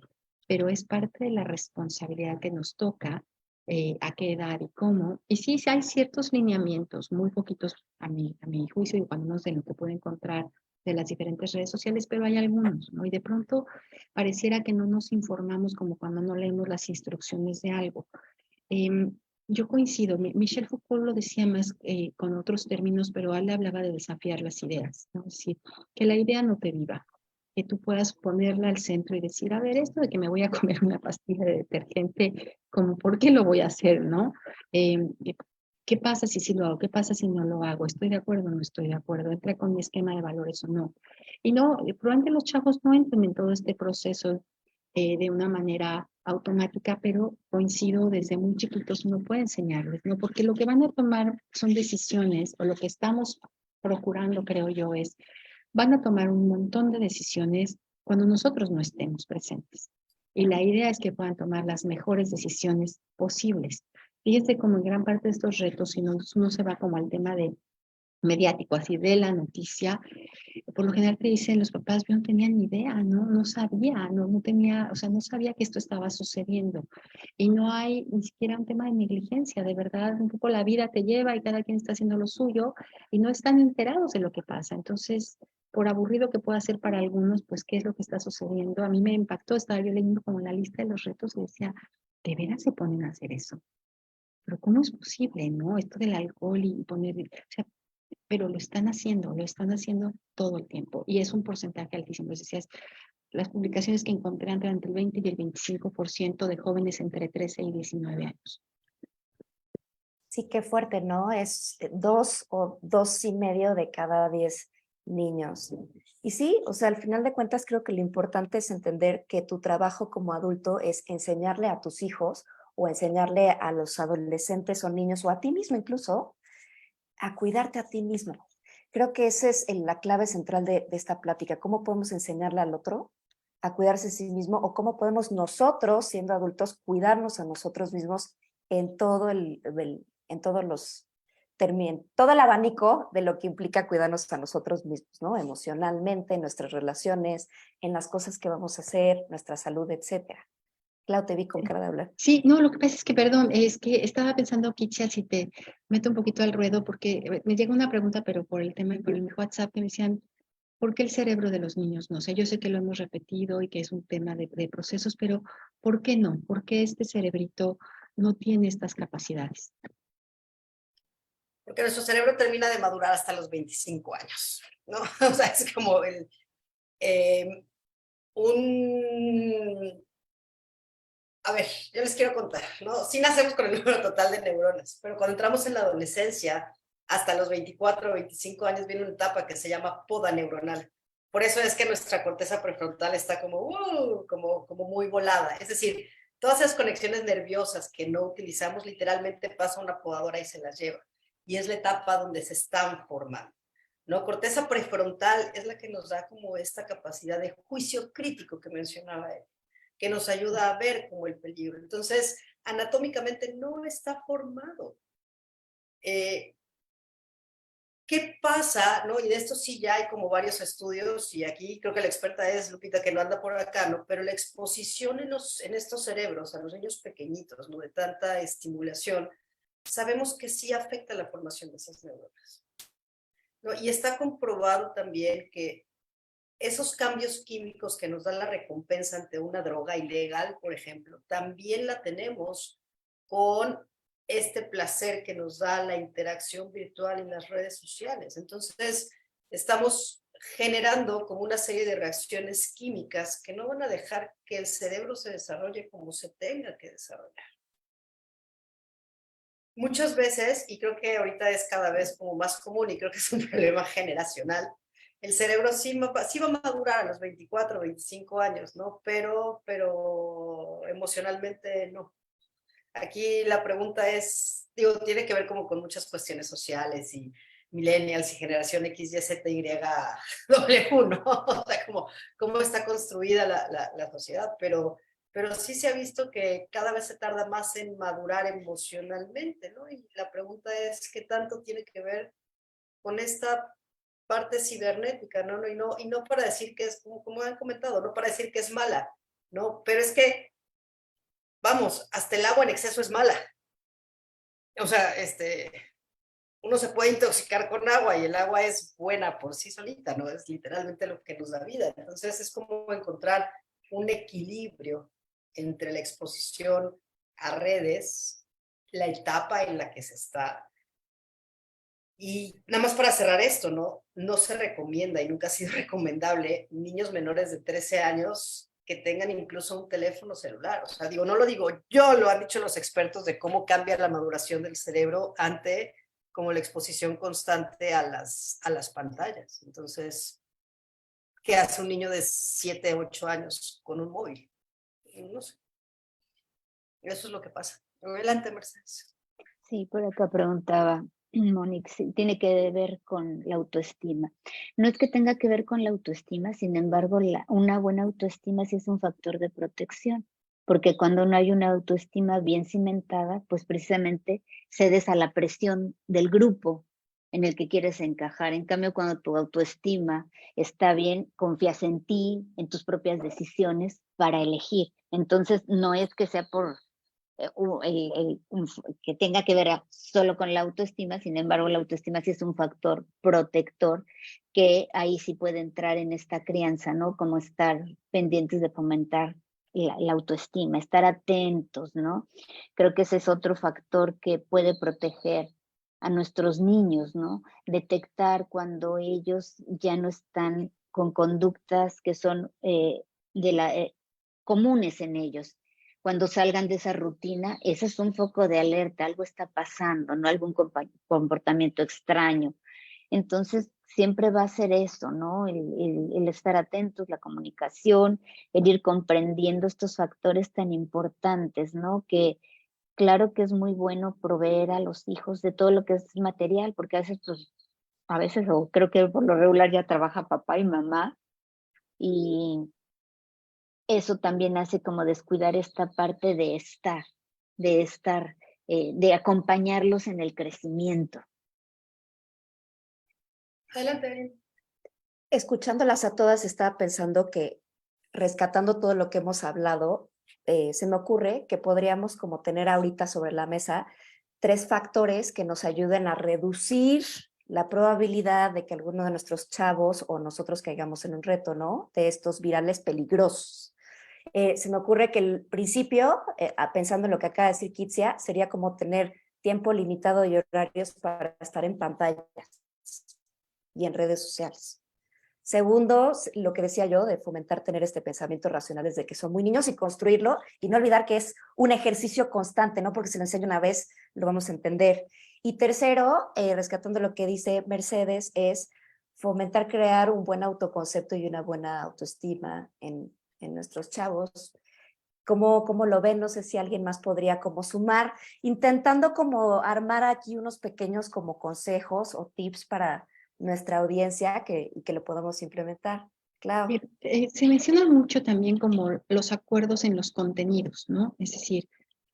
S2: pero es parte de la responsabilidad que nos toca a qué edad y cómo. Y sí, sí hay ciertos lineamientos, muy poquitos a mi juicio, y cuando uno de lo que puede encontrar de las diferentes redes sociales, pero hay algunos, ¿no? Y de pronto pareciera que no nos informamos como cuando no leemos las instrucciones de algo. Em, yo coincido, Michel Foucault lo decía más con otros términos, pero él hablaba de desafiar las ideas, ¿no? Es decir, que la idea no te viva, que tú puedas ponerla al centro y decir, a ver, esto de que me voy a comer una pastilla de detergente, como, ¿por qué lo voy a hacer, no? ¿Qué pasa si sí lo hago? ¿Qué pasa si no lo hago? ¿Estoy de acuerdo o no estoy de acuerdo? ¿Entra con mi esquema de valores o no? Y no, probablemente los chavos no entran en todo este proceso de una manera automática, pero coincido, desde muy chiquitos uno puede enseñarles, ¿no? Porque lo que van a tomar son decisiones, o lo que estamos procurando, creo yo, es, van a tomar un montón de decisiones cuando nosotros no estemos presentes. Y la idea es que puedan tomar las mejores decisiones posibles. Fíjense como en gran parte de estos retos, si uno se va como al tema de mediático, así de la noticia, por lo general te dicen los papás, yo no tenía ni idea, ¿no? No sabía, no tenía, o sea, no sabía que esto estaba sucediendo. Y no hay ni siquiera un tema de negligencia, de verdad, un poco la vida te lleva y cada quien está haciendo lo suyo y no están enterados de lo que pasa. Entonces, por aburrido que pueda ser para algunos, pues, ¿qué es lo que está sucediendo? A mí me impactó, estaba yo leyendo como la lista de los retos y decía, ¿de veras se ponen a hacer eso? Pero ¿cómo es posible, no? Esto del alcohol y poner, o sea, pero lo están haciendo todo el tiempo y es un porcentaje altísimo. Es decir, las publicaciones que encontré entre el 20 y el 25% de jóvenes entre 13 y 19 años.
S5: Sí, qué fuerte, ¿no? Es 2 o 2,5 de cada 10 niños. Y sí, o sea, al final de cuentas creo que lo importante es entender que tu trabajo como adulto es enseñarle a tus hijos o enseñarle a los adolescentes o niños o a ti mismo incluso a cuidarte a ti mismo. Creo que esa es la clave central de esta plática. ¿Cómo podemos enseñarle al otro a cuidarse a sí mismo o cómo podemos nosotros, siendo adultos, cuidarnos a nosotros mismos en todo en todos los todo el abanico de lo que implica cuidarnos a nosotros mismos, ¿no? Emocionalmente, en nuestras relaciones, en las cosas que vamos a hacer, nuestra salud, etcétera. Clau, te vi con cara de hablar.
S2: Sí, no, lo que pasa es que, perdón, es que estaba pensando, Kitsia, si te meto un poquito al ruedo, porque me llega una pregunta, pero por el tema, por el WhatsApp, que me decían, ¿por qué el cerebro de los niños no? O sea, yo sé que lo hemos repetido y que es un tema de procesos, pero ¿por qué no? ¿Por qué este cerebrito no tiene estas capacidades?
S1: Porque nuestro cerebro termina de madurar hasta los 25 años, ¿no? O sea, es como a ver, yo les quiero contar, ¿no? Sí nacemos con el número total de neuronas, pero cuando entramos en la adolescencia, hasta los 24 o 25 años, viene una etapa que se llama poda neuronal. Por eso es que nuestra corteza prefrontal está como muy volada. Es decir, todas esas conexiones nerviosas que no utilizamos, literalmente pasa una podadora y se las lleva. Y es la etapa donde se están formando, ¿no? Corteza prefrontal es la que nos da como esta capacidad de juicio crítico que mencionaba él, que nos ayuda a ver como el peligro. Entonces, anatómicamente no está formado. ¿Qué pasa? ¿No? Y de esto sí ya hay como varios estudios, y aquí creo que la experta es Lupita, que no anda por acá, ¿no? Pero la exposición en estos cerebros, a los niños pequeñitos, ¿no? De tanta estimulación, sabemos que sí afecta la formación de esas neuronas, ¿no? Y está comprobado también que esos cambios químicos que nos dan la recompensa ante una droga ilegal, por ejemplo, también la tenemos con este placer que nos da la interacción virtual en las redes sociales. Entonces, estamos generando como una serie de reacciones químicas que no van a dejar que el cerebro se desarrolle como se tenga que desarrollar. Muchas veces, y creo que ahorita es cada vez como más común, y creo que es un problema generacional, el cerebro sí va a madurar a los 24, 25 años, ¿no? Pero emocionalmente no. Aquí la pregunta es, digo, tiene que ver como con muchas cuestiones sociales y millennials y generación X, Y, Z, Y, W, ¿no? O sea, cómo está construida la sociedad, pero sí se ha visto que cada vez se tarda más en madurar emocionalmente, ¿no? Y la pregunta es, ¿qué tanto tiene que ver con esta parte cibernética, ¿no? Y no para decir que es, como han comentado, no para decir que es mala, ¿no? Pero es que vamos, hasta el agua en exceso es mala. O sea, uno se puede intoxicar con agua y el agua es buena por sí solita, ¿no? Es literalmente lo que nos da vida. Entonces es como encontrar un equilibrio entre la exposición a redes, la etapa en la que se está. Y nada más para cerrar esto, ¿no? No se recomienda y nunca ha sido recomendable niños menores de 13 años que tengan incluso un teléfono celular. O sea, digo, no lo digo yo, lo han dicho los expertos de cómo cambia la maduración del cerebro ante como la exposición constante a las pantallas. Entonces, ¿qué hace un niño de 7, 8 años con un móvil? No sé. Eso es lo que pasa. Adelante, Mercedes.
S4: Sí, por acá preguntaba Monique, si tiene que ver con la autoestima. No es que tenga que ver con la autoestima, sin embargo, una buena autoestima sí es un factor de protección, porque cuando no hay una autoestima bien cimentada, pues precisamente cedes a la presión del grupo en el que quieres encajar. En cambio, cuando tu autoestima está bien, confías en ti, en tus propias decisiones para elegir. Entonces, no es que sea por que tenga que ver solo con la autoestima, sin embargo, la autoestima sí es un factor protector que ahí sí puede entrar en esta crianza, ¿no? Como estar pendientes de fomentar la autoestima, estar atentos, ¿no? Creo que ese es otro factor que puede proteger a nuestros niños, ¿no? Detectar cuando ellos ya no están con conductas que son comunes en ellos. Cuando salgan de esa rutina, ese es un foco de alerta, algo está pasando, no algún comportamiento extraño. Entonces, siempre va a ser eso, ¿no? El estar atentos, la comunicación, el ir comprendiendo estos factores tan importantes, ¿no? Que claro que es muy bueno proveer a los hijos de todo lo que es material, porque a veces, o creo que por lo regular ya trabaja papá y mamá, y eso también hace como descuidar esta parte de estar, de acompañarlos en el crecimiento.
S1: Adelante.
S5: Escuchándolas a todas, estaba pensando que rescatando todo lo que hemos hablado, se me ocurre que podríamos como tener ahorita sobre la mesa 3 factores que nos ayuden a reducir la probabilidad de que alguno de nuestros chavos o nosotros caigamos en un reto, ¿no? De estos virales peligrosos. Se me ocurre que el principio, pensando en lo que acaba de decir Kitsia, sería como tener tiempo limitado y horarios para estar en pantallas y en redes sociales. Segundo, lo que decía yo, de fomentar tener este pensamiento racional desde que son muy niños y construirlo, y no olvidar que es un ejercicio constante, no porque se lo enseñe una vez lo vamos a entender. Y tercero, rescatando lo que dice Mercedes, es fomentar crear un buen autoconcepto y una buena autoestima en nuestros chavos. ¿Cómo lo ven? No sé si alguien más podría como sumar, intentando como armar aquí unos pequeños como consejos o tips para nuestra audiencia y que lo podamos implementar. Claro.
S2: Se menciona mucho también como los acuerdos en los contenidos, ¿no? Es decir,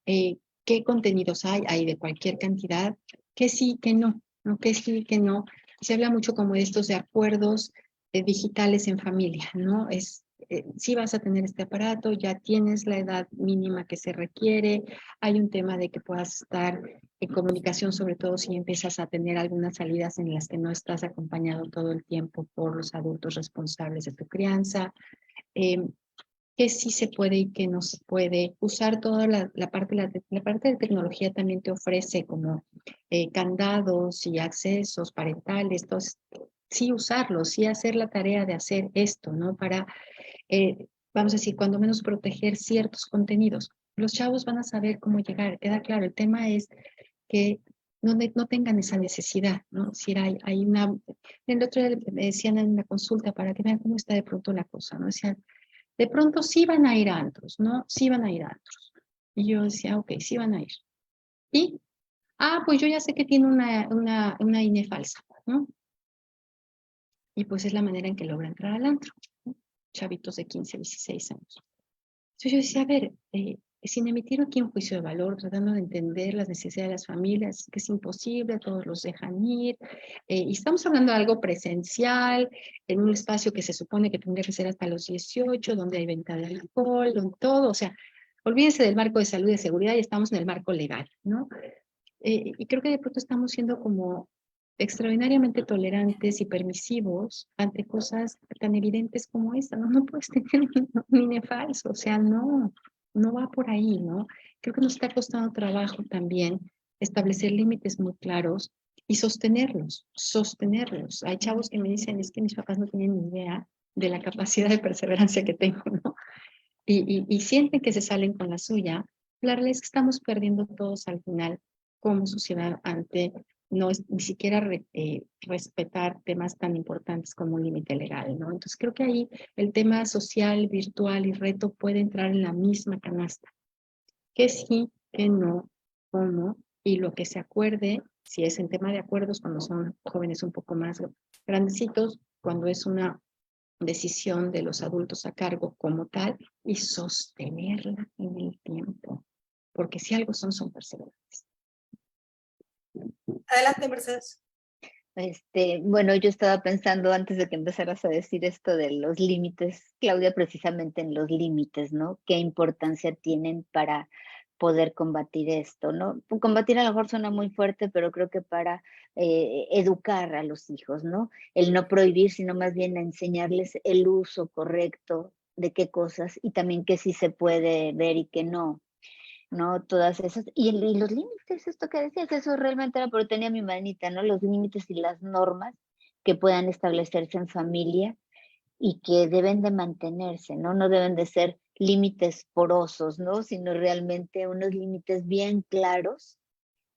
S2: ¿qué contenidos hay? Hay de cualquier cantidad, que sí, que no, ¿no? Que sí, que no. Se habla mucho como de estos de acuerdos digitales en familia, ¿no? Si vas a tener este aparato, ya tienes la edad mínima que se requiere, hay un tema de que puedas estar en comunicación, sobre todo si empiezas a tener algunas salidas en las que no estás acompañado todo el tiempo por los adultos responsables de tu crianza, que sí se puede y que no se puede. Usar toda la parte de tecnología también te ofrece como candados y accesos parentales, entonces sí usarlos, sí hacer la tarea de hacer esto, ¿no? Para, vamos a decir, cuando menos proteger ciertos contenidos. Los chavos van a saber cómo llegar, queda claro. El tema es que no tengan esa necesidad, ¿no? Si hay una... El otro día me decían en una consulta para que vean cómo está de pronto la cosa, ¿no? Decían, de pronto sí van a ir a antros, ¿no? Sí van a ir a antros. Y yo decía, ok, sí van a ir. Y, pues yo ya sé que tiene una INE falsa, ¿no? Y pues es la manera en que logra entrar al antro, ¿no? Chavitos de 15, 16 años. Entonces yo decía, a ver, sin emitir aquí un juicio de valor, tratando de entender las necesidades de las familias, que es imposible, todos los dejan ir, y estamos hablando de algo presencial, en un espacio que se supone que tendría que ser hasta los 18, donde hay venta de alcohol, donde todo, o sea,
S3: olvídense del marco de salud y de seguridad y estamos en el marco legal, ¿no? Y creo que de pronto estamos siendo como extraordinariamente tolerantes y permisivos ante cosas tan evidentes como esta, ¿no? No puedes tener un INE falso, o sea, no, no va por ahí, ¿no? Creo que nos está costando trabajo también establecer límites muy claros y sostenerlos, sostenerlos. Hay chavos que me dicen, es que mis papás no tienen ni idea de la capacidad de perseverancia que tengo, ¿no? Y sienten que se salen con la suya. La realidad es que estamos perdiendo todos al final como sociedad ante no es, ni siquiera respetar temas tan importantes como un límite legal, ¿no? Entonces creo que ahí el tema social, virtual y reto puede entrar en la misma canasta. Que sí, que no, cómo, y lo que se acuerde, si es en tema de acuerdos, cuando son jóvenes un poco más grandecitos, cuando es una decisión de los adultos a cargo como tal, y sostenerla en el tiempo, porque si algo son perseverantes.
S1: Adelante, Mercedes.
S4: Bueno, yo estaba pensando antes de que empezaras a decir esto de los límites, Claudia, precisamente en los límites, ¿no? ¿Qué importancia tienen para poder combatir esto, ¿no? Combatir a lo mejor suena muy fuerte, pero creo que para educar a los hijos, ¿no? El no prohibir, sino más bien enseñarles el uso correcto de qué cosas y también qué sí se puede ver y qué no. ¿No? Todas esas, y los límites, esto que decías, eso realmente era, pero tenía mi manita, ¿no? Los límites y las normas que puedan establecerse en familia y que deben de mantenerse, ¿no? No deben de ser límites porosos, ¿no? Sino realmente unos límites bien claros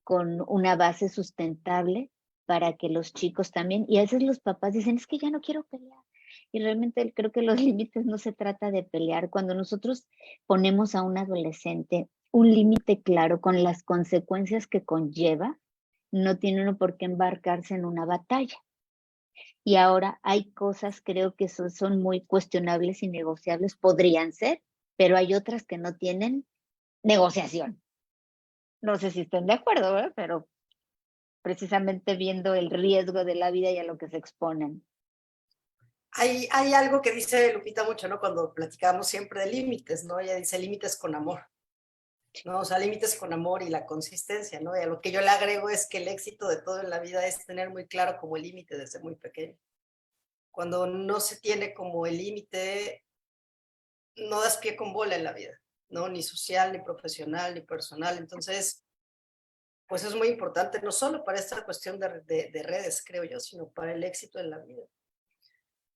S4: con una base sustentable para que los chicos también, y a veces los papás dicen, es que ya no quiero pelear. Y realmente creo que los límites no se trata de pelear. Cuando nosotros ponemos a un adolescente un límite claro con las consecuencias que conlleva, no tiene uno por qué embarcarse en una batalla. Y ahora hay cosas, creo que son muy cuestionables y negociables, podrían ser, pero hay otras que no tienen negociación. No sé si estén de acuerdo, ¿verdad? Pero precisamente viendo el riesgo de la vida y a lo que se exponen.
S1: Hay algo que dice Lupita mucho, ¿no? Cuando platicamos siempre de límites, ¿no? Ella dice límites con amor, ¿no? O sea, límites con amor y la consistencia, ¿no? Y a lo que yo le agrego es que el éxito de todo en la vida es tener muy claro como el límite desde muy pequeño. Cuando no se tiene como el límite, no das pie con bola en la vida, ¿no? Ni social, ni profesional, ni personal. Entonces, pues es muy importante, no solo para esta cuestión de redes, creo yo, sino para el éxito en la vida.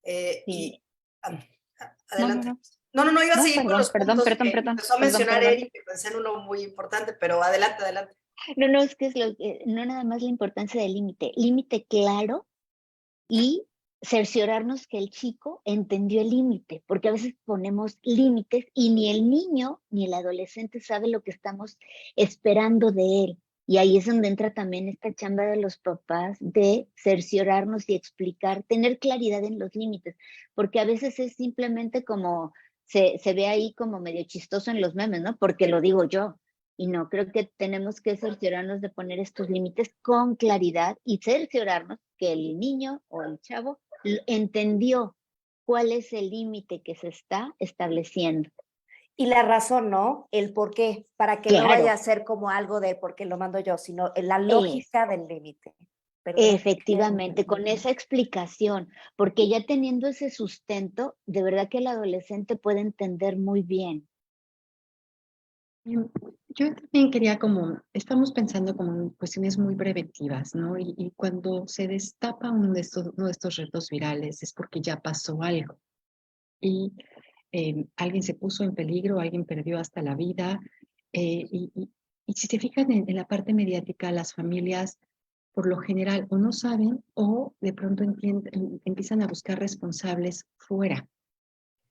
S4: Sí.
S1: Adelante.
S4: No,
S1: Iba a
S4: no,
S1: seguir con los puntos que empezó a mencionar Eric, que pensé en uno muy importante, pero adelante, adelante.
S4: No, es que no nada más la importancia del límite, límite claro y cerciorarnos que el chico entendió el límite, porque a veces ponemos límites y ni el niño ni el adolescente sabe lo que estamos esperando de él. Y ahí es donde entra también esta chamba de los papás de cerciorarnos y explicar, tener claridad en los límites, porque a veces es simplemente como, se ve ahí como medio chistoso en los memes, ¿no? Porque lo digo yo. Y no, creo que tenemos que cerciorarnos de poner estos límites con claridad y cerciorarnos que el niño o el chavo entendió cuál es el límite que se está estableciendo.
S5: Y la razón, ¿no? El por qué, para que no vaya a ser como algo de por qué lo mando yo, sino la lógica del límite.
S4: Efectivamente, con esa explicación, porque ya teniendo ese sustento, de verdad que el adolescente puede entender muy bien.
S3: Yo también quería como, estamos pensando como en cuestiones muy preventivas, ¿no? Y cuando se destapa uno de estos retos virales es porque ya pasó algo. Y alguien se puso en peligro, alguien perdió hasta la vida. Y si se fijan en la parte mediática, las familias por lo general o no saben o de pronto empiezan a buscar responsables fuera.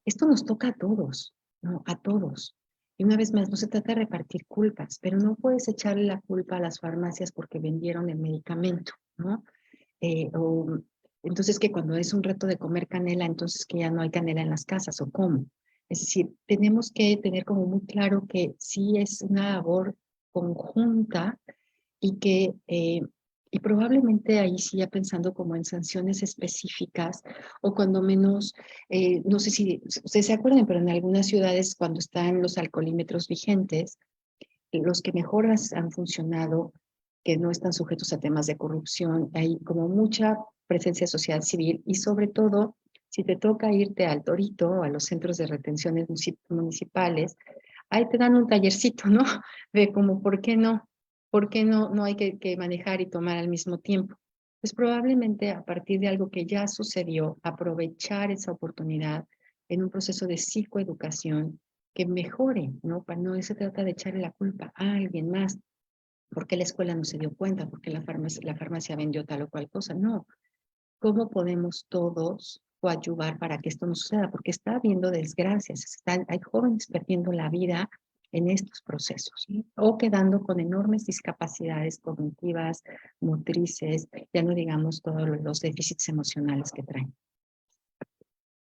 S3: Esto nos toca a todos, ¿no? A todos. Y una vez más, no se trata de repartir culpas, pero no puedes echarle la culpa a las farmacias porque vendieron el medicamento, ¿no? O entonces que cuando es un reto de comer canela, entonces que ya no hay canela en las casas, ¿o cómo? Es decir, tenemos que tener como muy claro que sí es una labor conjunta y que
S2: Y probablemente ahí sí ya pensando como en sanciones específicas o cuando menos, no sé si ustedes se acuerdan, pero en algunas ciudades cuando están los alcoholímetros vigentes, los que mejor han funcionado, que no están sujetos a temas de corrupción, hay como mucha presencia social civil y sobre todo, si te toca irte al Torito o a los centros de retenciones municipales, ahí te dan un tallercito, ¿no? De como, ¿por qué no hay que manejar y tomar al mismo tiempo? Pues probablemente a partir de algo que ya sucedió, aprovechar esa oportunidad en un proceso de psicoeducación que mejore, ¿no? No se trata de echarle la culpa a alguien más, porque la escuela no se dio cuenta, porque la farmacia vendió tal o cual cosa. No, ¿cómo podemos todos coadyuvar para que esto no suceda? Porque está habiendo desgracias, hay jóvenes perdiendo la vida en estos procesos, ¿sí? O quedando con enormes discapacidades cognitivas, motrices, ya no digamos todos los déficits emocionales que traen.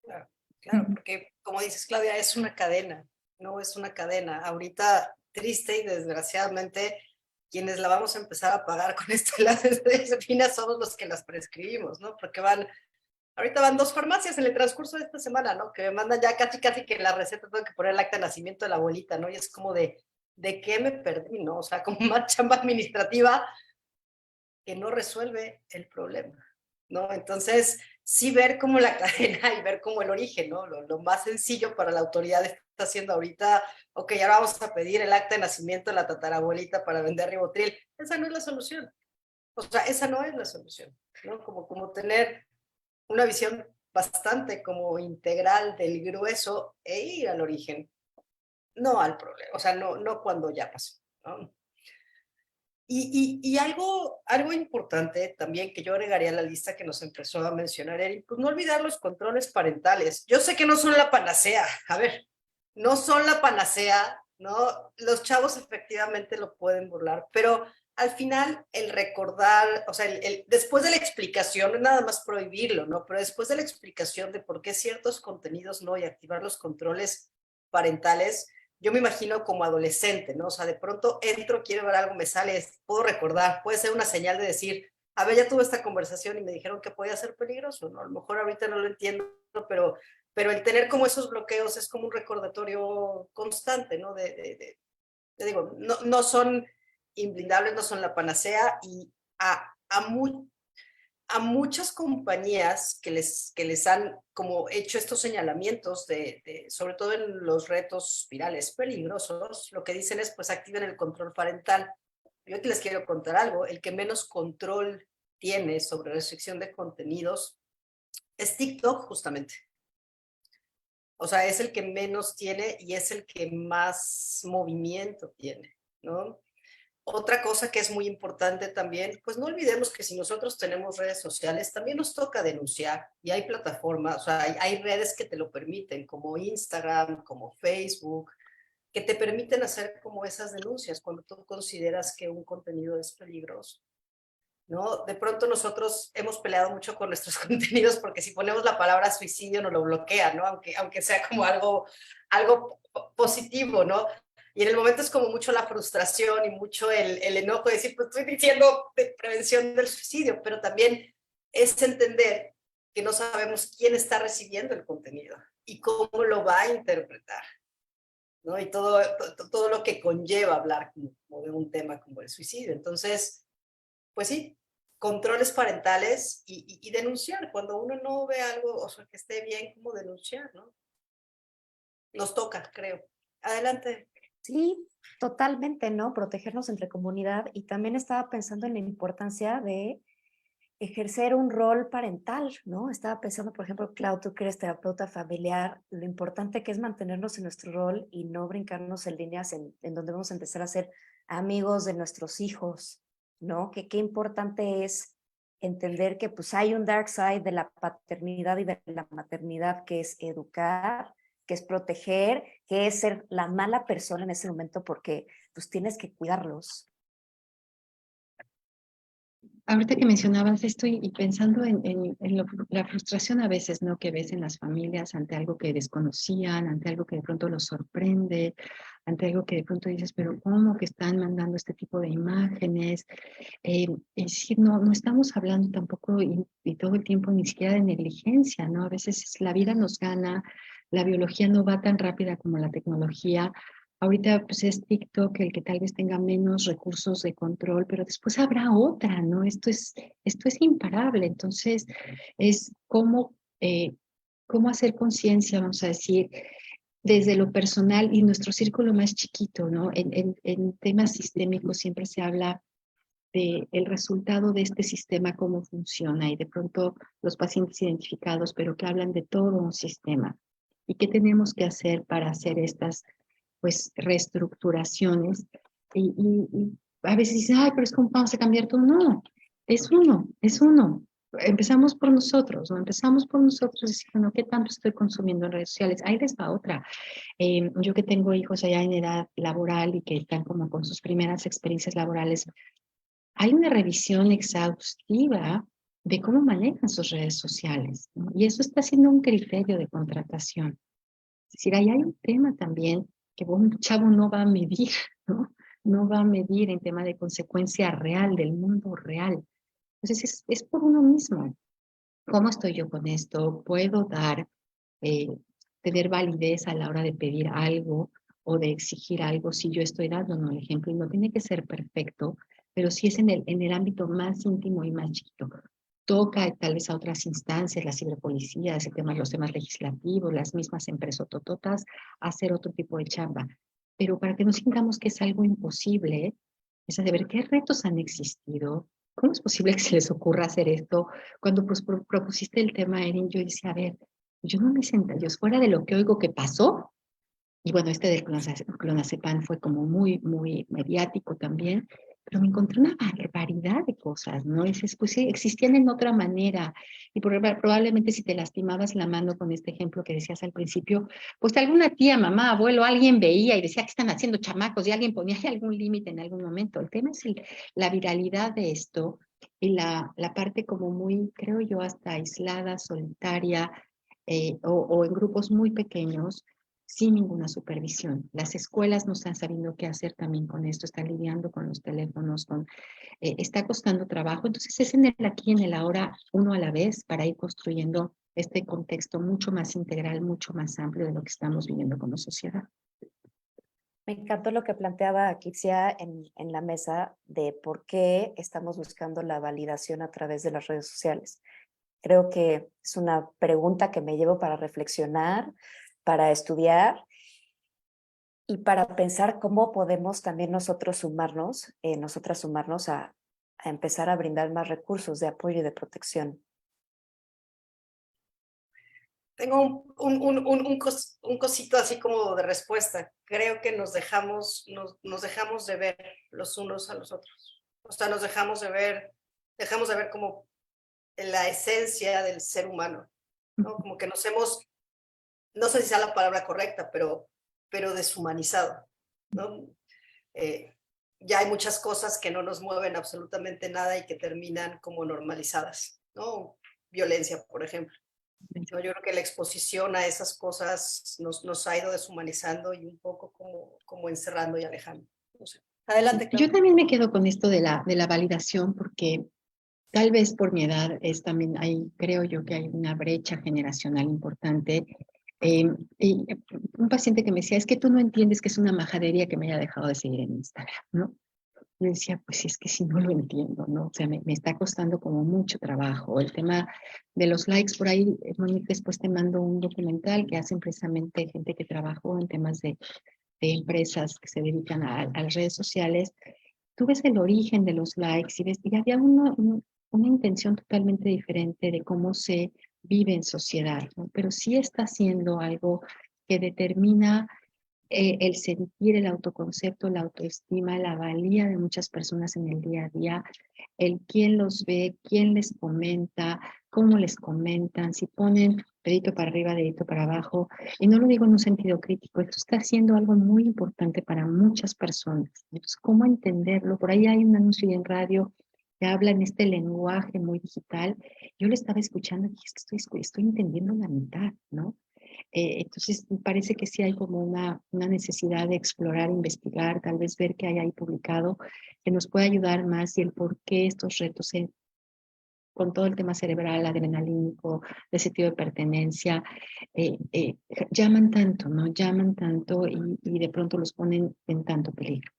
S1: Claro, claro, porque como dices, Claudia, es una cadena, no es una cadena. Ahorita, triste y desgraciadamente, quienes la vamos a empezar a pagar con esto de las medicinas somos los que las prescribimos, ¿no? Porque ahorita van 2 farmacias en el transcurso de esta semana, ¿no? Que me mandan ya casi que en la receta tengo que poner el acta de nacimiento de la abuelita, ¿no? Y es como ¿de qué me perdí, no? O sea, como más chamba administrativa que no resuelve el problema, ¿no? Entonces, sí ver como la cadena y ver como el origen, ¿no? Lo más sencillo para la autoridad está haciendo ahorita, ok, ahora vamos a pedir el acta de nacimiento de la tatarabuelita para vender Ribotril. Esa no es la solución. O sea, esa no es la solución, ¿no? Como tener una visión bastante como integral del grueso e ir al origen, no al problema, o sea, no cuando ya pasó, ¿no? Y algo importante también que yo agregaría a la lista que nos empezó a mencionar Eric, pues no olvidar los controles parentales. Yo sé que no son la panacea, a ver, no son la panacea, ¿no? Los chavos efectivamente lo pueden burlar, pero al final el recordar, o sea, después de la explicación, no es nada más prohibirlo, ¿no? Pero después de la explicación de por qué ciertos contenidos no y activar los controles parentales, yo me imagino como adolescente, ¿no? O sea, de pronto entro, quiero ver algo, me sale, puedo recordar, puede ser una señal de decir, a ver, ya tuve esta conversación y me dijeron que podía ser peligroso, ¿no? A lo mejor ahorita no lo entiendo, pero el tener como esos bloqueos es como un recordatorio constante, ¿no? Te digo, no son imblindables, no son la panacea y a muchas compañías que les han como hecho estos señalamientos sobre todo en los retos virales peligrosos, lo que dicen es pues activen el control parental. Yo aquí les quiero contar algo, el que menos control tiene sobre restricción de contenidos es TikTok justamente. O sea, es el que menos tiene y es el que más movimiento tiene, ¿no? Otra cosa que es muy importante también, pues no olvidemos que si nosotros tenemos redes sociales, también nos toca denunciar y hay plataformas, o sea, hay redes que te lo permiten, como Instagram, como Facebook, que te permiten hacer como esas denuncias cuando tú consideras que un contenido es peligroso, ¿no? De pronto nosotros hemos peleado mucho con nuestros contenidos porque si ponemos la palabra suicidio nos lo bloquea, ¿no? Aunque sea como algo positivo, ¿no? Y en el momento es como mucho la frustración y mucho el enojo de decir, pues estoy diciendo de prevención del suicidio, pero también es entender que no sabemos quién está recibiendo el contenido y cómo lo va a interpretar, ¿no? Y todo lo que conlleva hablar como de un tema como el suicidio. Entonces, pues sí, controles parentales y denunciar cuando uno no ve algo, o sea, que esté bien, como denunciar, ¿no? Nos toca, creo. Adelante.
S5: Sí, totalmente, ¿no? Protegernos entre comunidad y también estaba pensando en la importancia de ejercer un rol parental, ¿no? Estaba pensando, por ejemplo, Clau, tú que eres terapeuta familiar, lo importante que es mantenernos en nuestro rol y no brincarnos en líneas en donde vamos a empezar a ser amigos de nuestros hijos, ¿no? Que qué importante es entender que pues hay un dark side de la paternidad y de la maternidad que es educar, que es proteger, que es ser la mala persona en ese momento porque pues tienes que cuidarlos.
S2: Ahorita que mencionabas esto y pensando en la frustración a veces, ¿no? Que ves en las familias ante algo que desconocían, ante algo que de pronto los sorprende, ante algo que de pronto dices, pero ¿cómo que están mandando este tipo de imágenes? Es decir, no estamos hablando tampoco y todo el tiempo ni siquiera de negligencia, ¿no? A veces la vida nos gana, la biología no va tan rápida como la tecnología. Ahorita pues es TikTok el que tal vez tenga menos recursos de control, pero después habrá otra, ¿no? Esto es imparable. Entonces, es cómo hacer conciencia, vamos a decir, desde lo personal y nuestro círculo más chiquito, ¿no? En temas sistémicos siempre se habla de el resultado de este sistema, cómo funciona, y de pronto los pacientes identificados, pero que hablan de todo un sistema. ¿Y qué tenemos que hacer para hacer estas, pues, reestructuraciones? Y a veces dicen, ay, pero es como vamos a cambiar todo. No, es uno, es uno. Empezamos por nosotros, ¿no? Empezamos por nosotros diciendo, ¿qué tanto estoy consumiendo en redes sociales? Ahí les va otra. Yo que tengo hijos allá en edad laboral y que están como con sus primeras experiencias laborales, hay una revisión exhaustiva de cómo manejan sus redes sociales, ¿no? Y eso está siendo un criterio de contratación. Es decir, ahí hay un tema también que un chavo no va a medir, ¿no? No va a medir en tema de consecuencia real, del mundo real. Entonces, es por uno mismo. ¿Cómo estoy yo con esto? ¿Puedo dar, eh, tener validez a la hora de pedir algo o de exigir algo si yo estoy dando un ejemplo? Y no tiene que ser perfecto, pero sí es en el ámbito más íntimo y más chiquito. Toca tal vez a otras instancias, la ciberpolicía, los temas legislativos, las mismas empresas tototas, hacer otro tipo de chamba. Pero para que no sintamos que es algo imposible, es de ver qué retos han existido, cómo es posible que se les ocurra hacer esto. Cuando pues, propusiste el tema, Erin, yo decía, a ver, yo no me senta, yo fuera de lo que oigo que pasó, y bueno, este del clonazepam fue como muy mediático también, pero me encontré una barbaridad de cosas, ¿no? Y dices, pues sí, existían en otra manera, y probablemente si te lastimabas la mano con este ejemplo que decías al principio, pues alguna tía, mamá, abuelo, alguien veía y decía que están haciendo chamacos, y alguien ponía algún límite en algún momento. El tema es la viralidad de esto, y la parte como muy, creo yo, hasta aislada, solitaria, o en grupos muy pequeños, sin ninguna supervisión. Las escuelas no están sabiendo qué hacer también con esto, están lidiando con los teléfonos, está costando trabajo. Entonces es en el aquí y en el ahora, uno a la vez, para ir construyendo este contexto mucho más integral, mucho más amplio de lo que estamos viviendo como sociedad.
S5: Me encantó lo que planteaba Kitsia en la mesa de por qué estamos buscando la validación a través de las redes sociales. Creo que es una pregunta que me llevo para reflexionar, para estudiar y para pensar cómo podemos también nosotras sumarnos a empezar a brindar más recursos de apoyo y de protección.
S1: Tengo un cosito así como de respuesta. Creo que nos dejamos de ver los unos a los otros. O sea, dejamos de ver como la esencia del ser humano, ¿no? Como que nos hemos, no sé si sea la palabra correcta, pero deshumanizado, ¿no? Ya hay muchas cosas que no nos mueven absolutamente nada y que terminan como normalizadas, ¿no? Violencia, por ejemplo. Yo creo que la exposición a esas cosas nos ha ido deshumanizando y un poco como encerrando y alejando. No sé. Adelante, Claudia.
S2: Yo también me quedo con esto de la validación, porque tal vez por mi edad también creo yo que hay una brecha generacional importante. Y un paciente que me decía, es que tú no entiendes que es una majadería que me haya dejado de seguir en Instagram, ¿no? Yo decía, pues es que si no lo entiendo, ¿no? O sea, me está costando como mucho trabajo. El tema de los likes, por ahí, Monique, después te mando un documental que hacen precisamente gente que trabajó en temas de empresas que se dedican a las redes sociales. Tú ves el origen de los likes y había una intención totalmente diferente de cómo se vive en sociedad, ¿no? Pero sí está haciendo algo que determina el sentir, el autoconcepto, la autoestima, la valía de muchas personas en el día a día, el quién los ve, quién les comenta, cómo les comentan, si ponen dedito para arriba, dedito para abajo. Y no lo digo en un sentido crítico, esto está haciendo algo muy importante para muchas personas. Entonces, ¿cómo entenderlo? Por ahí hay un anuncio en radio que habla en este lenguaje muy digital. Yo lo estaba escuchando y es que estoy entendiendo la mitad, ¿no? Entonces, me parece que sí hay como una necesidad de explorar, investigar, tal vez ver qué hay ahí publicado, que nos puede ayudar más y el por qué estos retos con todo el tema cerebral, adrenalínico, de sentido de pertenencia, llaman tanto, ¿no? Llaman tanto y de pronto los ponen en tanto peligro.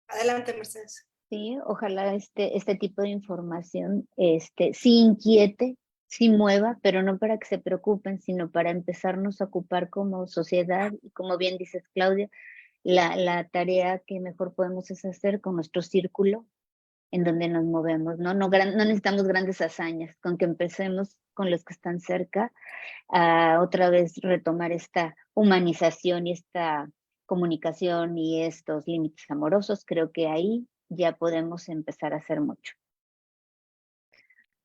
S1: Adelante, Mercedes.
S4: Sí, ojalá este tipo de información sí inquiete, sí mueva, pero no para que se preocupen, sino para empezarnos a ocupar como sociedad y como bien dices, Claudia, la tarea que mejor podemos es hacer con nuestro círculo en donde nos movemos, ¿no? No necesitamos grandes hazañas, con que empecemos con los que están cerca a otra vez retomar esta humanización y esta comunicación y estos límites amorosos, creo que ahí ya podemos empezar a hacer mucho.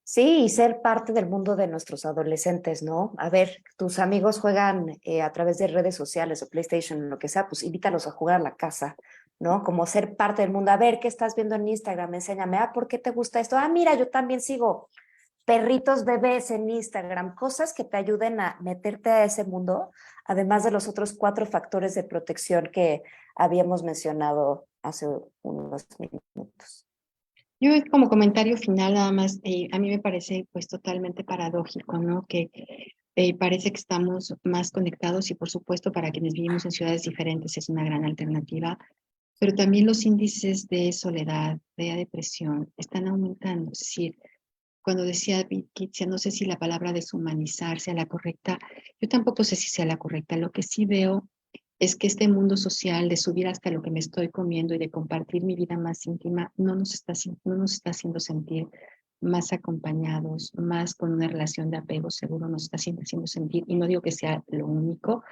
S5: Sí, y ser parte del mundo de nuestros adolescentes, ¿no? A ver, tus amigos juegan a través de redes sociales o PlayStation, lo que sea, pues invítalos a jugar a la casa, ¿no? Como ser parte del mundo. A ver, ¿qué estás viendo en Instagram? Enséñame. Ah, ¿por qué te gusta esto? Ah, mira, yo también sigo perritos bebés en Instagram, cosas que te ayuden a meterte a ese mundo, además de los otros 4 factores de protección que habíamos mencionado hace unos minutos.
S2: Yo como comentario final nada más, a mí me parece pues totalmente paradójico, ¿no? Que parece que estamos más conectados y por supuesto para quienes vivimos en ciudades diferentes es una gran alternativa, pero también los índices de soledad, de depresión están aumentando. Es decir, cuando decía Kitsia, no sé si la palabra deshumanizar sea la correcta, yo tampoco sé si sea la correcta. Lo que sí veo es que este mundo social de subir hasta lo que me estoy comiendo y de compartir mi vida más íntima no nos está haciendo sentir más acompañados, más con una relación de apego seguro, nos está haciendo sentir, y no digo que sea lo único,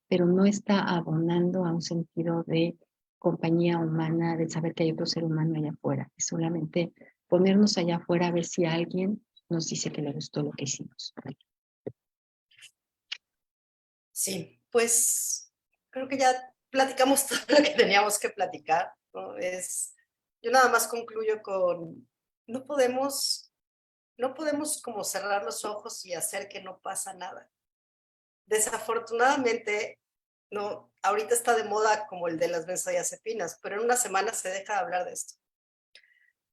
S2: pero no está abonando a un sentido de compañía humana, de saber que hay otro ser humano allá afuera. Es solamente ponernos allá afuera a ver si alguien nos dice que le gustó lo que hicimos.
S1: Sí, pues creo que ya platicamos todo lo que teníamos que platicar, ¿no? Yo nada más concluyo con, no podemos como cerrar los ojos y hacer que no pasa nada. Desafortunadamente, no, ahorita está de moda como el de las benzodiazepinas, pero en una semana se deja de hablar de esto,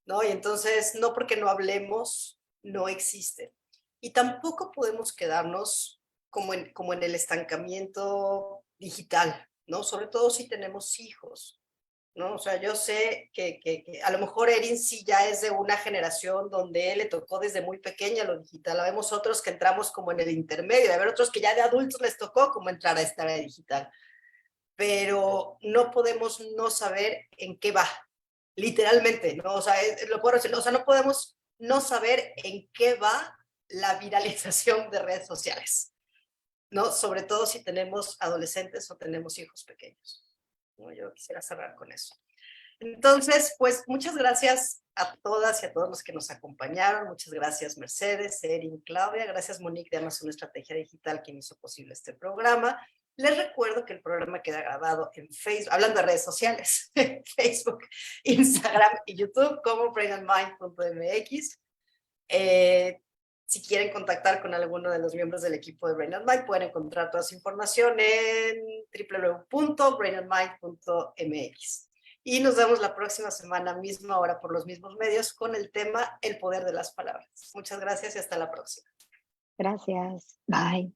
S1: ¿no? Y entonces, no porque no hablemos, no existe. Y tampoco podemos quedarnos como en el estancamiento digital, ¿no? Sobre todo si tenemos hijos, ¿no? O sea, yo sé que a lo mejor Erin sí ya es de una generación donde le tocó desde muy pequeña lo digital. Habemos otros que entramos como en el intermedio, hay otros que ya de adultos les tocó como entrar a esta era digital. Pero no podemos no saber en qué va, literalmente, ¿no? O sea, lo puedo decir, o sea, no podemos no saber en qué va la viralización de redes sociales, ¿no? Sobre todo si tenemos adolescentes o tenemos hijos pequeños, ¿no? Yo quisiera cerrar con eso. Entonces, pues muchas gracias a todas y a todos los que nos acompañaron. Muchas gracias Mercedes, Erin, Claudia. Gracias Monique de Amazon Estrategia Digital, quien hizo posible este programa. Les recuerdo que el programa queda grabado en Facebook, hablando de redes sociales, Facebook, Instagram y YouTube como brainandmind.mx. Si quieren contactar con alguno de los miembros del equipo de Brain and Mind, pueden encontrar toda su información en www.brainandmind.mx. Y nos vemos la próxima semana, misma hora, por los mismos medios, con el tema El poder de las palabras. Muchas gracias y hasta la próxima.
S4: Gracias. Bye.